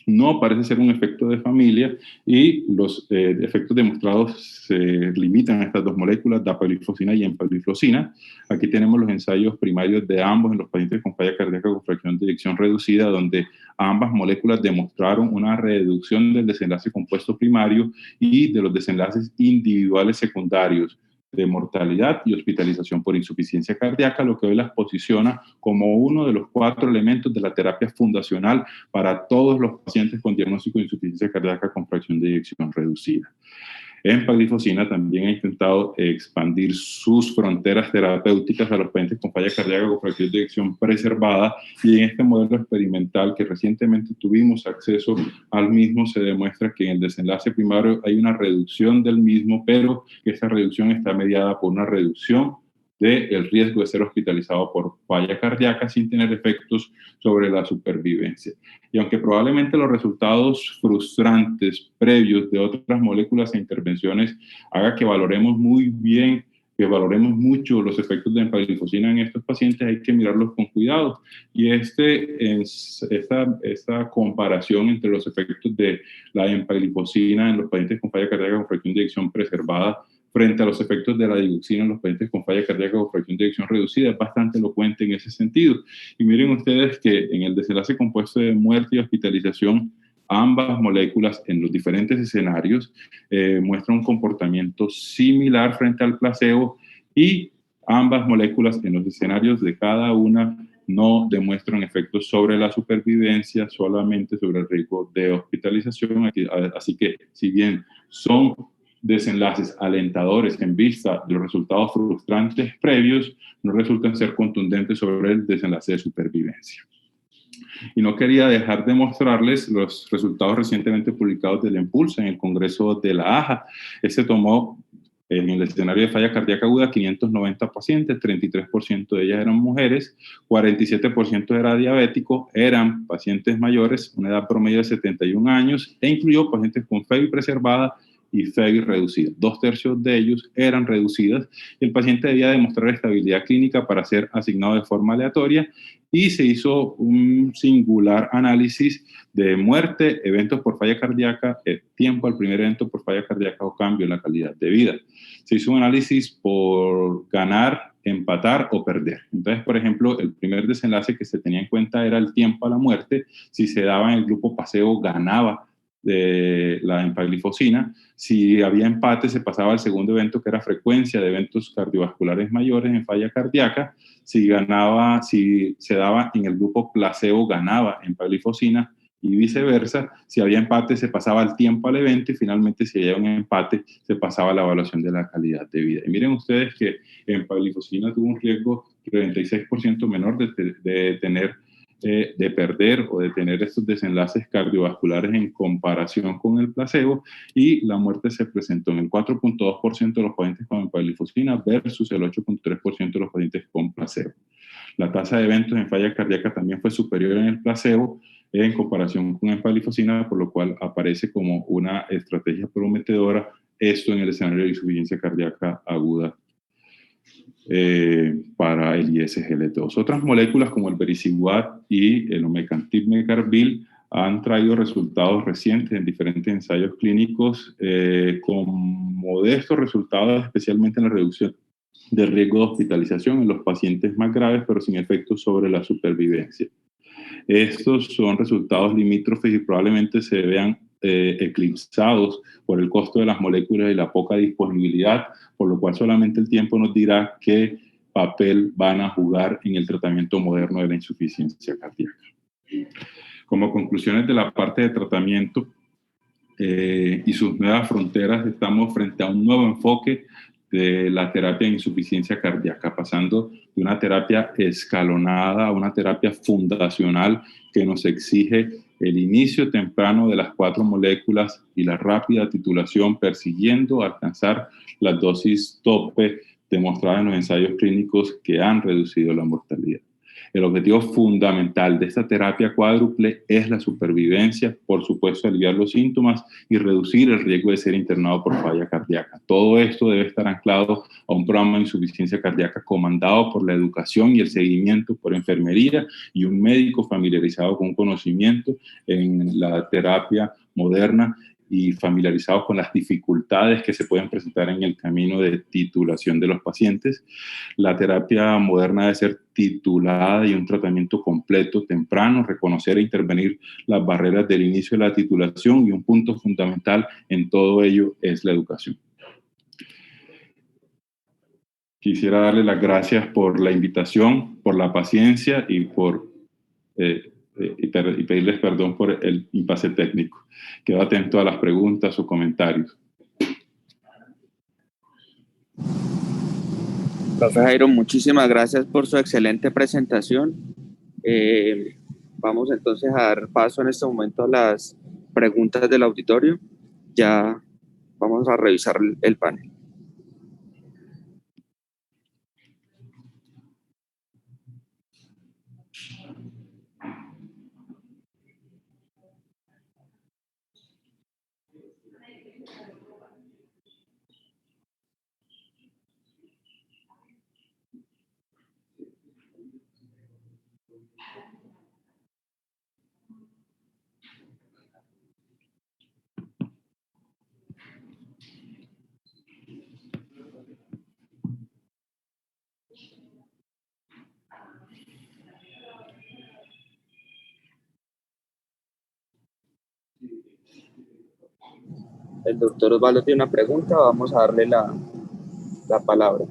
no parece ser un efecto de familia y los efectos demostrados se limitan a estas dos moléculas, dapagliflozina y empagliflozina. Aquí tenemos los ensayos primarios de ambos en los pacientes con falla cardíaca con fracción de eyección reducida, donde ambas moléculas demostraron una reducción del desenlace compuesto primario y de los desenlaces individuales secundarios de mortalidad y hospitalización por insuficiencia cardíaca, lo que hoy las posiciona como uno de los 4 elementos de la terapia fundacional para todos los pacientes con diagnóstico de insuficiencia cardíaca con fracción de eyección reducida. Empagliflozina también ha intentado expandir sus fronteras terapéuticas a los pacientes con falla cardíaca con fracción de eyección preservada, y en este modelo experimental que recientemente tuvimos acceso al mismo se demuestra que en el desenlace primario hay una reducción del mismo, pero que esa reducción está mediada por una reducción del riesgo de ser hospitalizado por falla cardíaca sin tener efectos sobre la supervivencia. Y aunque probablemente los resultados frustrantes previos de otras moléculas e intervenciones haga que valoremos muy bien, que valoremos mucho los efectos de empagliflozina en estos pacientes, hay que mirarlos con cuidado. Y esta comparación entre los efectos de la empagliflozina en los pacientes con falla cardíaca con fracción de eyección preservada frente a los efectos de la digoxina en los pacientes con falla cardíaca o fracción de eyección reducida es bastante elocuente en ese sentido. Y miren ustedes que en el desenlace compuesto de muerte y hospitalización, ambas moléculas en los diferentes escenarios muestran un comportamiento similar frente al placebo, y ambas moléculas en los escenarios de cada una no demuestran efectos sobre la supervivencia, solamente sobre el riesgo de hospitalización. Así que si bien son desenlaces alentadores en vista de los resultados frustrantes previos, no resultan ser contundentes sobre el desenlace de supervivencia. Y no quería dejar de mostrarles los resultados recientemente publicados del EMPULSE en el Congreso de la AJA. Este tomó en el escenario de falla cardíaca aguda 590 pacientes, 33% de ellas eran mujeres, 47% era diabético, eran pacientes mayores, una edad promedio de 71 años, e incluyó pacientes con FEBI preservada y FEBI reducida. 2/3 de ellos eran reducidas, y el paciente debía demostrar estabilidad clínica para ser asignado de forma aleatoria, y se hizo un singular análisis de muerte, eventos por falla cardíaca, tiempo al primer evento por falla cardíaca o cambio en la calidad de vida. Se hizo un análisis por ganar, empatar o perder. Entonces, por ejemplo, el primer desenlace que se tenía en cuenta era el tiempo a la muerte. Si se daba en el grupo placebo, ganaba de la empagliflozina. Si había empate, se pasaba al segundo evento, que era frecuencia de eventos cardiovasculares mayores en falla cardíaca. Si se daba en el grupo placebo, ganaba empagliflozina, y viceversa. Si había empate, se pasaba al tiempo al evento, y finalmente, si había un empate, se pasaba a la evaluación de la calidad de vida. Y miren ustedes que empagliflozina tuvo un riesgo 36% menor de perder o de tener estos desenlaces cardiovasculares en comparación con el placebo, y la muerte se presentó en el 4.2% de los pacientes con empagliflozina versus el 8.3% de los pacientes con placebo. La tasa de eventos en falla cardíaca también fue superior en el placebo en comparación con empagliflozina, por lo cual aparece como una estrategia prometedora esto en el escenario de insuficiencia cardíaca aguda para el ISGLT2. Otras moléculas como el vericiguat y el omecamtiv mecarbil han traído resultados recientes en diferentes ensayos clínicos con modestos resultados, especialmente en la reducción del riesgo de hospitalización en los pacientes más graves, pero sin efectos sobre la supervivencia. Estos son resultados limítrofes y probablemente se vean eclipsados por el costo de las moléculas y la poca disponibilidad, por lo cual solamente el tiempo nos dirá qué papel van a jugar en el tratamiento moderno de la insuficiencia cardíaca. Como conclusiones de la parte de tratamiento y sus nuevas fronteras, estamos frente a un nuevo enfoque de la terapia de insuficiencia cardíaca, pasando de una terapia escalonada a una terapia fundacional que nos exige el inicio temprano de las 4 moléculas y la rápida titulación, persiguiendo alcanzar las dosis tope demostradas en los ensayos clínicos que han reducido la mortalidad. El objetivo fundamental de esta terapia cuádruple es la supervivencia, por supuesto, aliviar los síntomas y reducir el riesgo de ser internado por falla cardíaca. Todo esto debe estar anclado a un programa de insuficiencia cardíaca comandado por la educación y el seguimiento por enfermería y un médico familiarizado con conocimiento en la terapia moderna y familiarizados con las dificultades que se pueden presentar en el camino de titulación de los pacientes. La terapia moderna debe ser titulada y un tratamiento completo, temprano, reconocer e intervenir las barreras del inicio de la titulación, y un punto fundamental en todo ello es la educación. Quisiera darle las gracias por la invitación, por la paciencia y pedirles perdón por el impasse técnico. Quedo atento a las preguntas o comentarios. Profe Jairo, muchísimas gracias por su excelente presentación. Vamos entonces a dar paso en este momento a las preguntas del auditorio. Ya vamos a revisar el panel. El doctor Osvaldo tiene una pregunta, vamos a darle la palabra.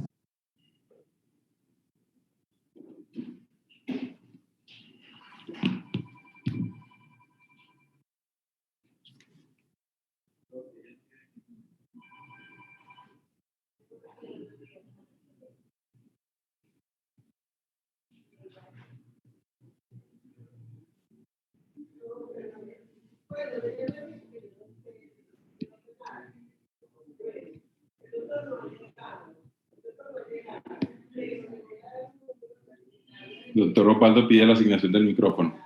Doctor Osvaldo pide la asignación del micrófono.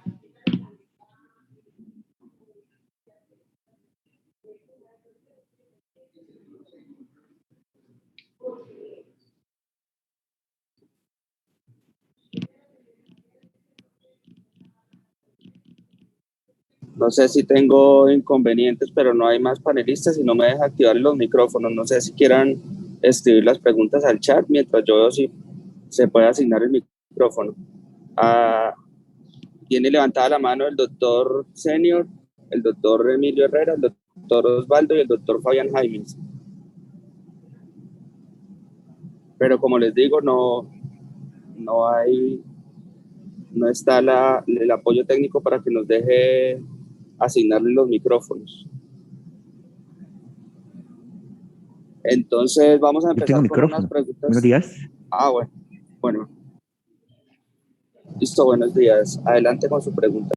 No sé si tengo inconvenientes, pero no hay más panelistas y no me deja activar los micrófonos. No sé si quieran escribir las preguntas al chat mientras yo veo si se puede asignar el micrófono. Tiene levantada la mano el doctor Senior, el doctor Emilio Herrera, el doctor Osvaldo y el doctor Fabián Jaimes. Pero como les digo, no está el apoyo técnico para que nos deje asignarle los micrófonos. Entonces vamos a empezar con unas preguntas. Buenos días. Bueno. Listo, buenos días. Adelante con su pregunta.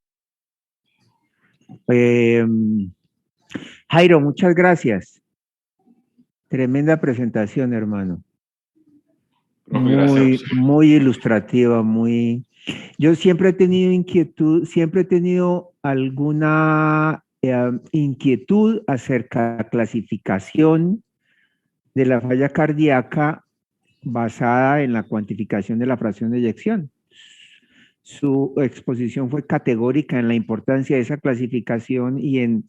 Jairo, muchas gracias. Tremenda presentación, hermano. Muy ilustrativa, Yo siempre he tenido inquietud, siempre he tenido alguna inquietud acerca de la clasificación de la falla cardíaca basada en la cuantificación de la fracción de eyección. Su exposición fue categórica en la importancia de esa clasificación y en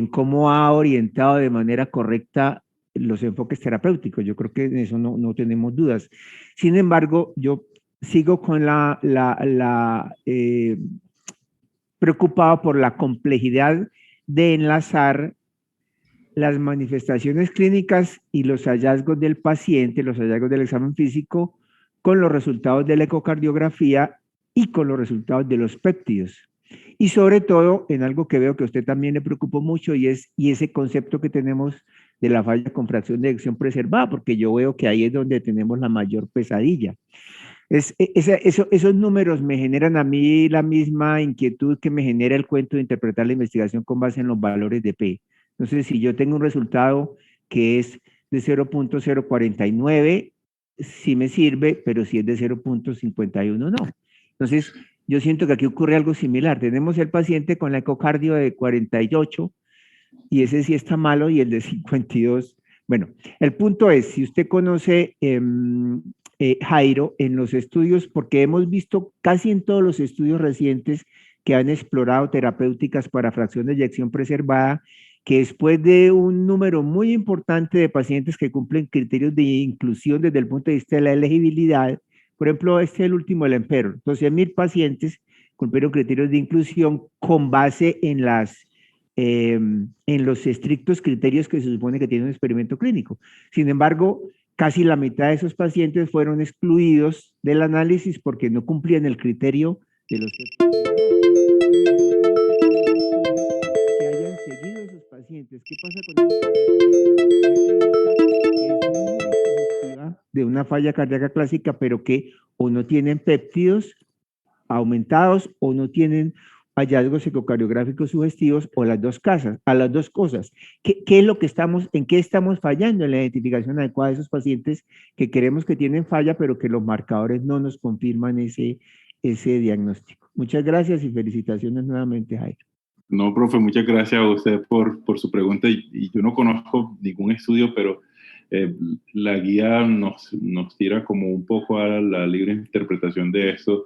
cómo ha orientado de manera correcta los enfoques terapéuticos. Yo creo que en eso no tenemos dudas. Sin embargo, yo sigo con preocupado por la complejidad de enlazar las manifestaciones clínicas y los hallazgos del paciente, los hallazgos del examen físico, con los resultados de la ecocardiografía y con los resultados de los péptidos. Y sobre todo en algo que veo que a usted también le preocupó mucho y ese concepto que tenemos de la falla con fracción de eyección preservada, porque yo veo que ahí es donde tenemos la mayor pesadilla. Esos números me generan a mí la misma inquietud que me genera el cuento de interpretar la investigación con base en los valores de P. Entonces, si yo tengo un resultado que es de 0.049, sí me sirve, pero si es de 0.51, no. Entonces, yo siento que aquí ocurre algo similar. Tenemos el paciente con la ecocardio de 48 y ese sí está malo y el de 52. Bueno, el punto es, si usted conoce, Jairo, en los estudios, porque hemos visto casi en todos los estudios recientes que han explorado terapéuticas para fracción de eyección preservada, que después de un número muy importante de pacientes que cumplen criterios de inclusión desde el punto de vista de la elegibilidad, por ejemplo, este es el último, el Empero, 12.000 pacientes cumplieron criterios de inclusión con base en los estrictos criterios que se supone que tiene un experimento clínico. Sin embargo, casi la mitad de esos pacientes fueron excluidos del análisis porque no cumplían el criterio de los que hayan seguido a esos pacientes. ¿Qué pasa con esos pacientes? De una falla cardíaca clásica, pero que o no tienen péptidos aumentados o no tienen hallazgos ecocardiográficos sugestivos o las dos cosas. ¿Qué es lo que en qué estamos fallando en la identificación adecuada de esos pacientes que creemos que tienen falla, pero que los marcadores no nos confirman ese diagnóstico? Muchas gracias y felicitaciones nuevamente, Jairo. No, profe, muchas gracias a usted por su pregunta. Y yo no conozco ningún estudio, pero la guía nos tira como un poco a la libre interpretación de esto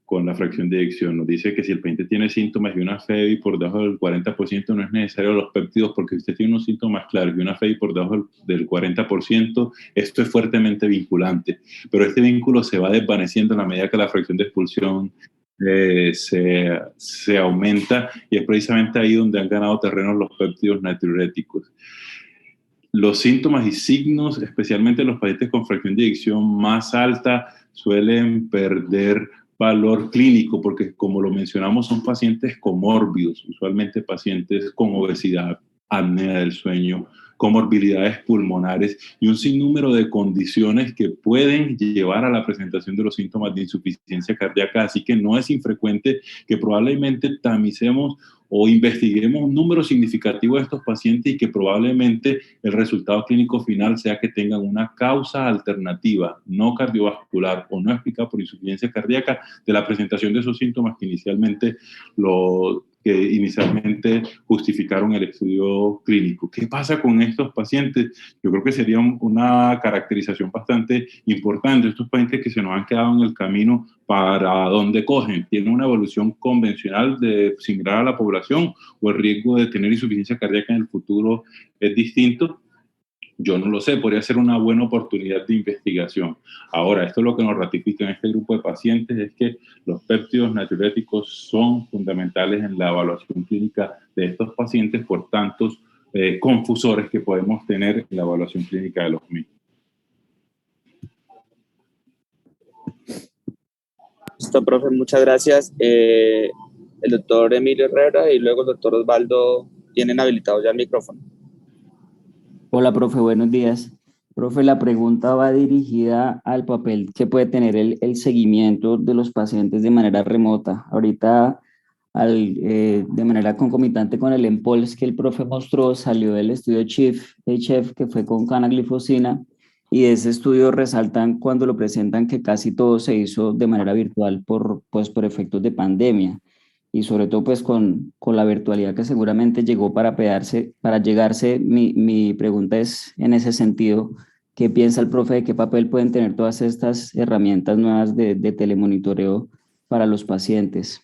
con la fracción de eyección. Nos dice que si el paciente tiene síntomas y una FEBI por debajo del 40%, no es necesario los péptidos, porque si usted tiene unos síntomas claros y una FEBI por debajo del 40%, esto es fuertemente vinculante. Pero este vínculo se va desvaneciendo a la medida que la fracción de expulsión se aumenta, y es precisamente ahí donde han ganado terreno los péptidos natriuréticos. Los síntomas y signos, especialmente los pacientes con fracción de eyección más alta, suelen perder valor clínico, porque como lo mencionamos, son pacientes comórbidos, usualmente pacientes con obesidad, apnea del sueño, comorbilidades pulmonares y un sinnúmero de condiciones que pueden llevar a la presentación de los síntomas de insuficiencia cardíaca. Así que no es infrecuente que probablemente tamicemos o investiguemos un número significativo de estos pacientes y que probablemente el resultado clínico final sea que tengan una causa alternativa no cardiovascular o no explicada por insuficiencia cardíaca de la presentación de esos síntomas que inicialmente justificaron el estudio clínico. ¿Qué pasa con estos pacientes? Yo creo que sería una caracterización bastante importante. Estos pacientes que se nos han quedado en el camino, ¿para dónde cogen? ¿Tienen una evolución convencional similar a la población o el riesgo de tener insuficiencia cardíaca en el futuro es distinto? Yo no lo sé, podría ser una buena oportunidad de investigación. Ahora, esto es lo que nos ratifica en este grupo de pacientes, es que los péptidos natriuréticos son fundamentales en la evaluación clínica de estos pacientes por tantos confusores que podemos tener en la evaluación clínica de los mismos. Listo, profe, muchas gracias. El doctor Emilio Herrera y luego el doctor Osvaldo tienen habilitado ya el micrófono. Hola, profe, buenos días. Profe, la pregunta va dirigida al papel que puede tener el seguimiento de los pacientes de manera remota. Ahorita, de manera concomitante con el EMPOLS que el profe mostró, salió del estudio HF, que fue con canaglifosina, y de ese estudio resaltan cuando lo presentan que casi todo se hizo de manera virtual por efectos de pandemia. Y sobre todo pues con la virtualidad que seguramente llegó para llegarse, mi pregunta es en ese sentido, ¿qué piensa el profe de qué papel pueden tener todas estas herramientas nuevas de telemonitoreo para los pacientes?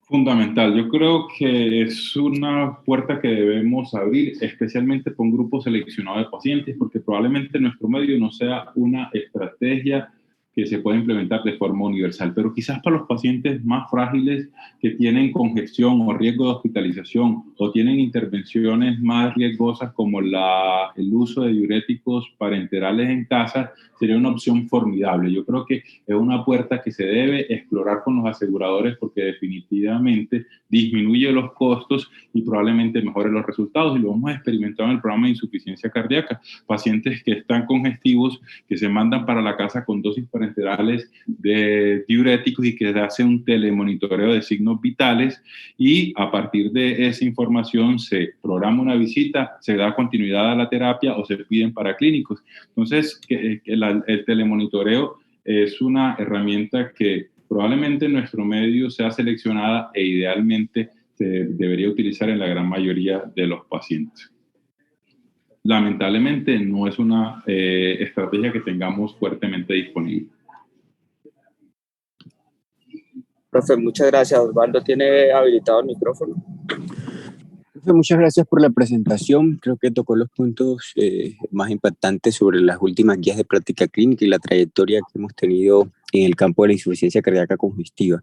Fundamental. Yo creo que es una puerta que debemos abrir, especialmente con grupos seleccionados de pacientes, porque probablemente nuestro medio no sea una estrategia que se puede implementar de forma universal, pero quizás para los pacientes más frágiles que tienen congestión o riesgo de hospitalización o tienen intervenciones más riesgosas como el uso de diuréticos parenterales en casa, sería una opción formidable. Yo creo que es una puerta que se debe explorar con los aseguradores porque definitivamente disminuye los costos y probablemente mejore los resultados, y lo hemos experimentado en el programa de insuficiencia cardíaca. Pacientes que están congestivos, que se mandan para la casa con dosis parenterales de diuréticos y que se hace un telemonitoreo de signos vitales, y a partir de esa información se programa una visita, se da continuidad a la terapia o se piden paraclínicos. Entonces, el telemonitoreo es una herramienta que probablemente nuestro medio sea seleccionada e idealmente se debería utilizar en la gran mayoría de los pacientes. Lamentablemente no es una estrategia que tengamos fuertemente disponible. Profe, muchas gracias. Osvaldo tiene habilitado el micrófono. Muchas gracias por la presentación. Creo que tocó los puntos más impactantes sobre las últimas guías de práctica clínica y la trayectoria que hemos tenido en el campo de la insuficiencia cardíaca congestiva.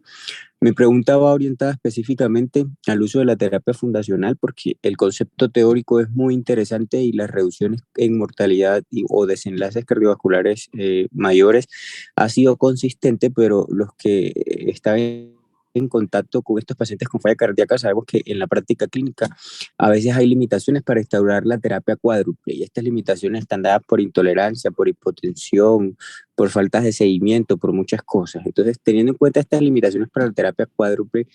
Mi pregunta va orientada específicamente al uso de la terapia fundacional, porque el concepto teórico es muy interesante y las reducciones en mortalidad o desenlaces cardiovasculares mayores ha sido consistente, pero los que están en contacto con estos pacientes con falla cardíaca sabemos que en la práctica clínica a veces hay limitaciones para instaurar la terapia cuádruple, y estas limitaciones están dadas por intolerancia, por hipotensión, por faltas de seguimiento, por muchas cosas. Entonces, teniendo en cuenta estas limitaciones para la terapia cuádruple,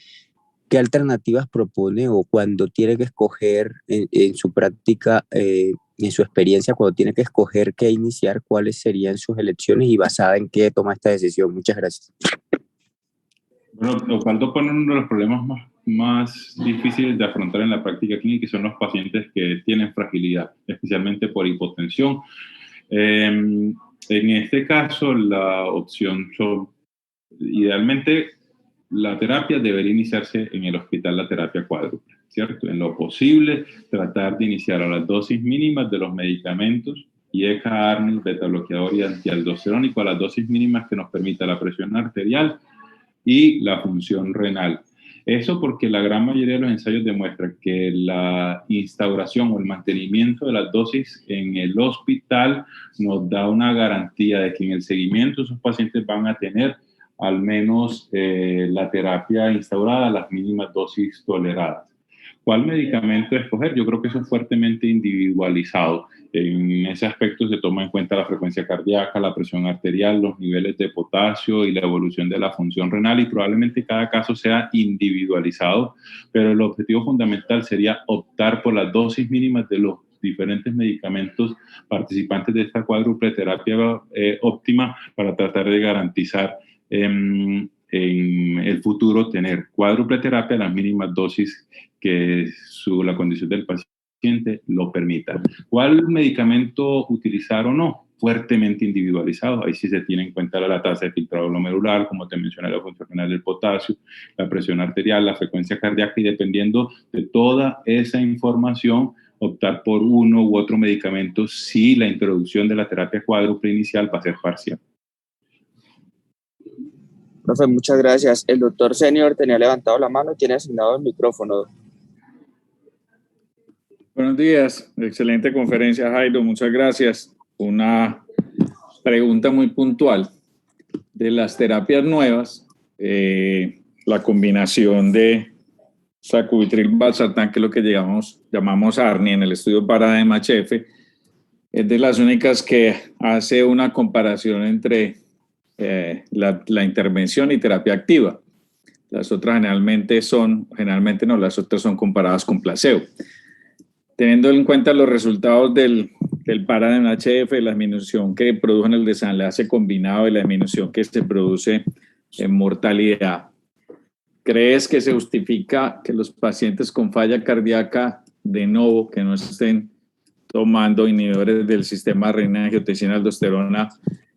¿qué alternativas propone, o cuando tiene que escoger en su práctica, en su experiencia, cuando tiene que escoger qué iniciar, cuáles serían sus elecciones y basada en qué toma esta decisión? Muchas gracias. Bueno, Osvaldo pone uno de los problemas más difíciles de afrontar en la práctica clínica, y son los pacientes que tienen fragilidad, especialmente por hipotensión. En este caso, la opción idealmente, la terapia debería iniciarse en el hospital, la terapia cuádruple, ¿cierto? En lo posible, tratar de iniciar a las dosis mínimas de los medicamentos, IECA, ARNI, beta-bloqueador y antialdosterónico, a las dosis mínimas que nos permita la presión arterial y la función renal. Eso porque la gran mayoría de los ensayos demuestran que la instauración o el mantenimiento de las dosis en el hospital nos da una garantía de que en el seguimiento esos pacientes van a tener al menos la terapia instaurada, las mínimas dosis toleradas. ¿Cuál medicamento escoger? Yo creo que eso es fuertemente individualizado. En ese aspecto se toma en cuenta la frecuencia cardíaca, la presión arterial, los niveles de potasio y la evolución de la función renal, y probablemente cada caso sea individualizado, pero el objetivo fundamental sería optar por las dosis mínimas de los diferentes medicamentos participantes de esta cuádruple terapia óptima, para tratar de garantizar en el futuro tener cuádruple terapia a las mínimas dosis que la condición del paciente lo permita. ¿Cuál medicamento utilizar o no? Fuertemente individualizado. Ahí sí se tiene en cuenta la tasa de filtrado glomerular, como te mencioné, la función renal del potasio, la presión arterial, la frecuencia cardíaca, y dependiendo de toda esa información, optar por uno u otro medicamento si la introducción de la terapia cuádruple inicial va a ser parcial. Profe, muchas gracias. El doctor Senior tenía levantado la mano, tiene asignado el micrófono. Buenos días, excelente conferencia, Jairo, muchas gracias. Una pregunta muy puntual. De las terapias nuevas, la combinación de sacubitril/valsartán, que es lo que llamamos ARNI en el estudio Paradigma-HF, es de las únicas que hace una comparación entre la intervención y terapia activa. Las otras las otras son comparadas con placebo. Teniendo en cuenta los resultados del Paradigma-HF, la disminución que produjo en el desenlace combinado y la disminución que se produce en mortalidad, ¿crees que se justifica que los pacientes con falla cardíaca de novo, que no estén tomando inhibidores del sistema renina-angiotensina-aldosterona,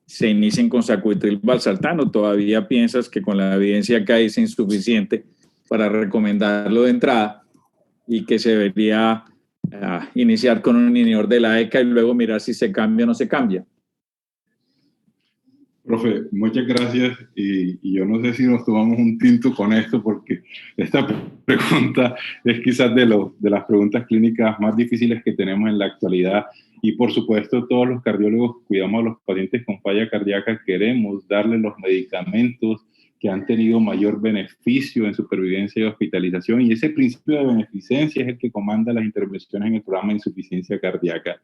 se inicien con sacubitril/valsartán, o todavía piensas que con la evidencia que hay es insuficiente para recomendarlo de entrada y que se debería iniciar con un inhibidor de la ECA y luego mirar si se cambia o no se cambia? Profe, muchas gracias, y yo no sé si nos tomamos un tinto con esto, porque esta pregunta es quizás de las preguntas clínicas más difíciles que tenemos en la actualidad, y por supuesto todos los cardiólogos cuidamos a los pacientes con falla cardíaca, queremos darle los medicamentos que han tenido mayor beneficio en supervivencia y hospitalización, y ese principio de beneficencia es el que comanda las intervenciones en el programa de insuficiencia cardíaca.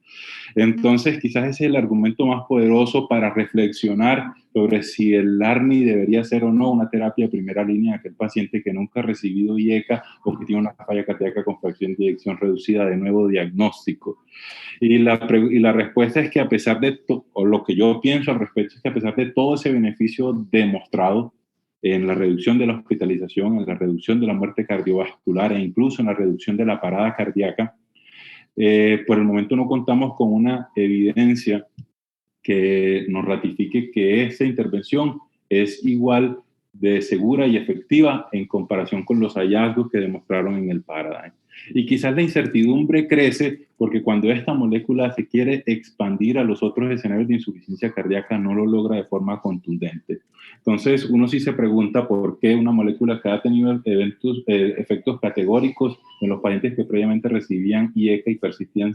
Entonces, quizás ese es el argumento más poderoso para reflexionar sobre si el ARNI debería ser o no una terapia de primera línea de aquel paciente que nunca ha recibido IECA o que tiene una falla cardíaca con fracción de eyección reducida, de nuevo diagnóstico. Y la respuesta es que a pesar de o lo que yo pienso al respecto es que a pesar de todo ese beneficio demostrado, en la reducción de la hospitalización, en la reducción de la muerte cardiovascular e incluso en la reducción de la parada cardíaca. Por el momento no contamos con una evidencia que nos ratifique que esta intervención es igual de segura y efectiva en comparación con los hallazgos que demostraron en el Paradigm. Y quizás la incertidumbre crece porque cuando esta molécula se quiere expandir a los otros escenarios de insuficiencia cardíaca no lo logra de forma contundente. Entonces uno sí se pregunta por qué una molécula que ha tenido efectos categóricos en los pacientes que previamente recibían IECA y persistían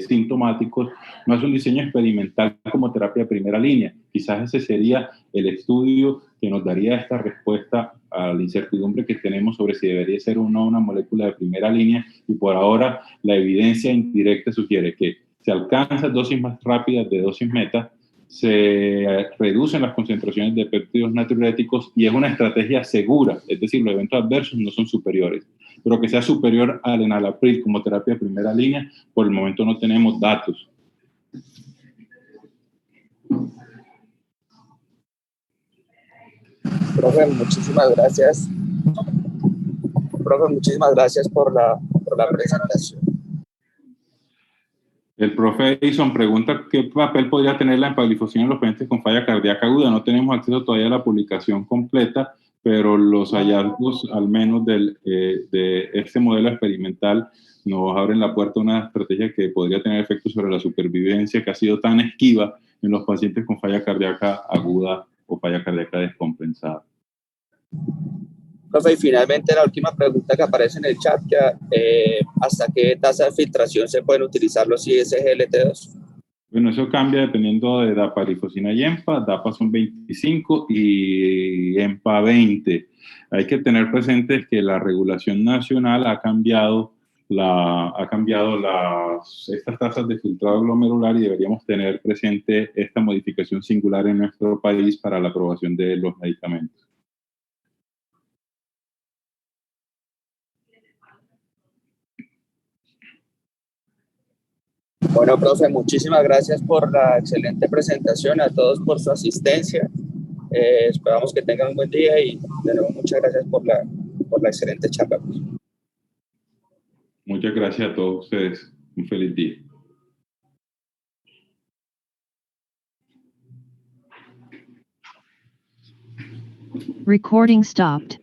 sintomáticos, no es un diseño experimental como terapia de primera línea. Quizás ese sería el estudio que nos daría esta respuesta a la incertidumbre que tenemos sobre si debería ser o no una molécula de primera línea, y por ahora la evidencia indirecta sugiere que se alcanzan dosis más rápidas de dosis meta, se reducen las concentraciones de péptidos natriuréticos y es una estrategia segura, es decir, los eventos adversos no son superiores. Pero que sea superior al enalapril como terapia de primera línea, por el momento no tenemos datos. Profe, muchísimas gracias. Profe, muchísimas gracias por la presentación. El profe Edison pregunta qué papel podría tener la empaglifosina en los pacientes con falla cardíaca aguda. No tenemos acceso todavía a la publicación completa, pero los hallazgos, al menos de este modelo experimental, nos abren la puerta a una estrategia que podría tener efectos sobre la supervivencia que ha sido tan esquiva en los pacientes con falla cardíaca aguda o falla cardíaca descompensada. Profe, y finalmente la última pregunta que aparece en el chat, ¿hasta qué tasa de filtración se pueden utilizar los ISGLT2? Bueno, eso cambia dependiendo de dapaglifosina y EMPA. DAPA son 25 y EMPA 20. Hay que tener presente que la regulación nacional ha cambiado estas tasas de filtrado glomerular y deberíamos tener presente esta modificación singular en nuestro país para la aprobación de los medicamentos. Bueno, profe, muchísimas gracias por la excelente presentación, a todos por su asistencia. Esperamos que tengan un buen día y de nuevo muchas gracias por la excelente charla. Muchas gracias a todos ustedes. Un feliz día. Recording stopped.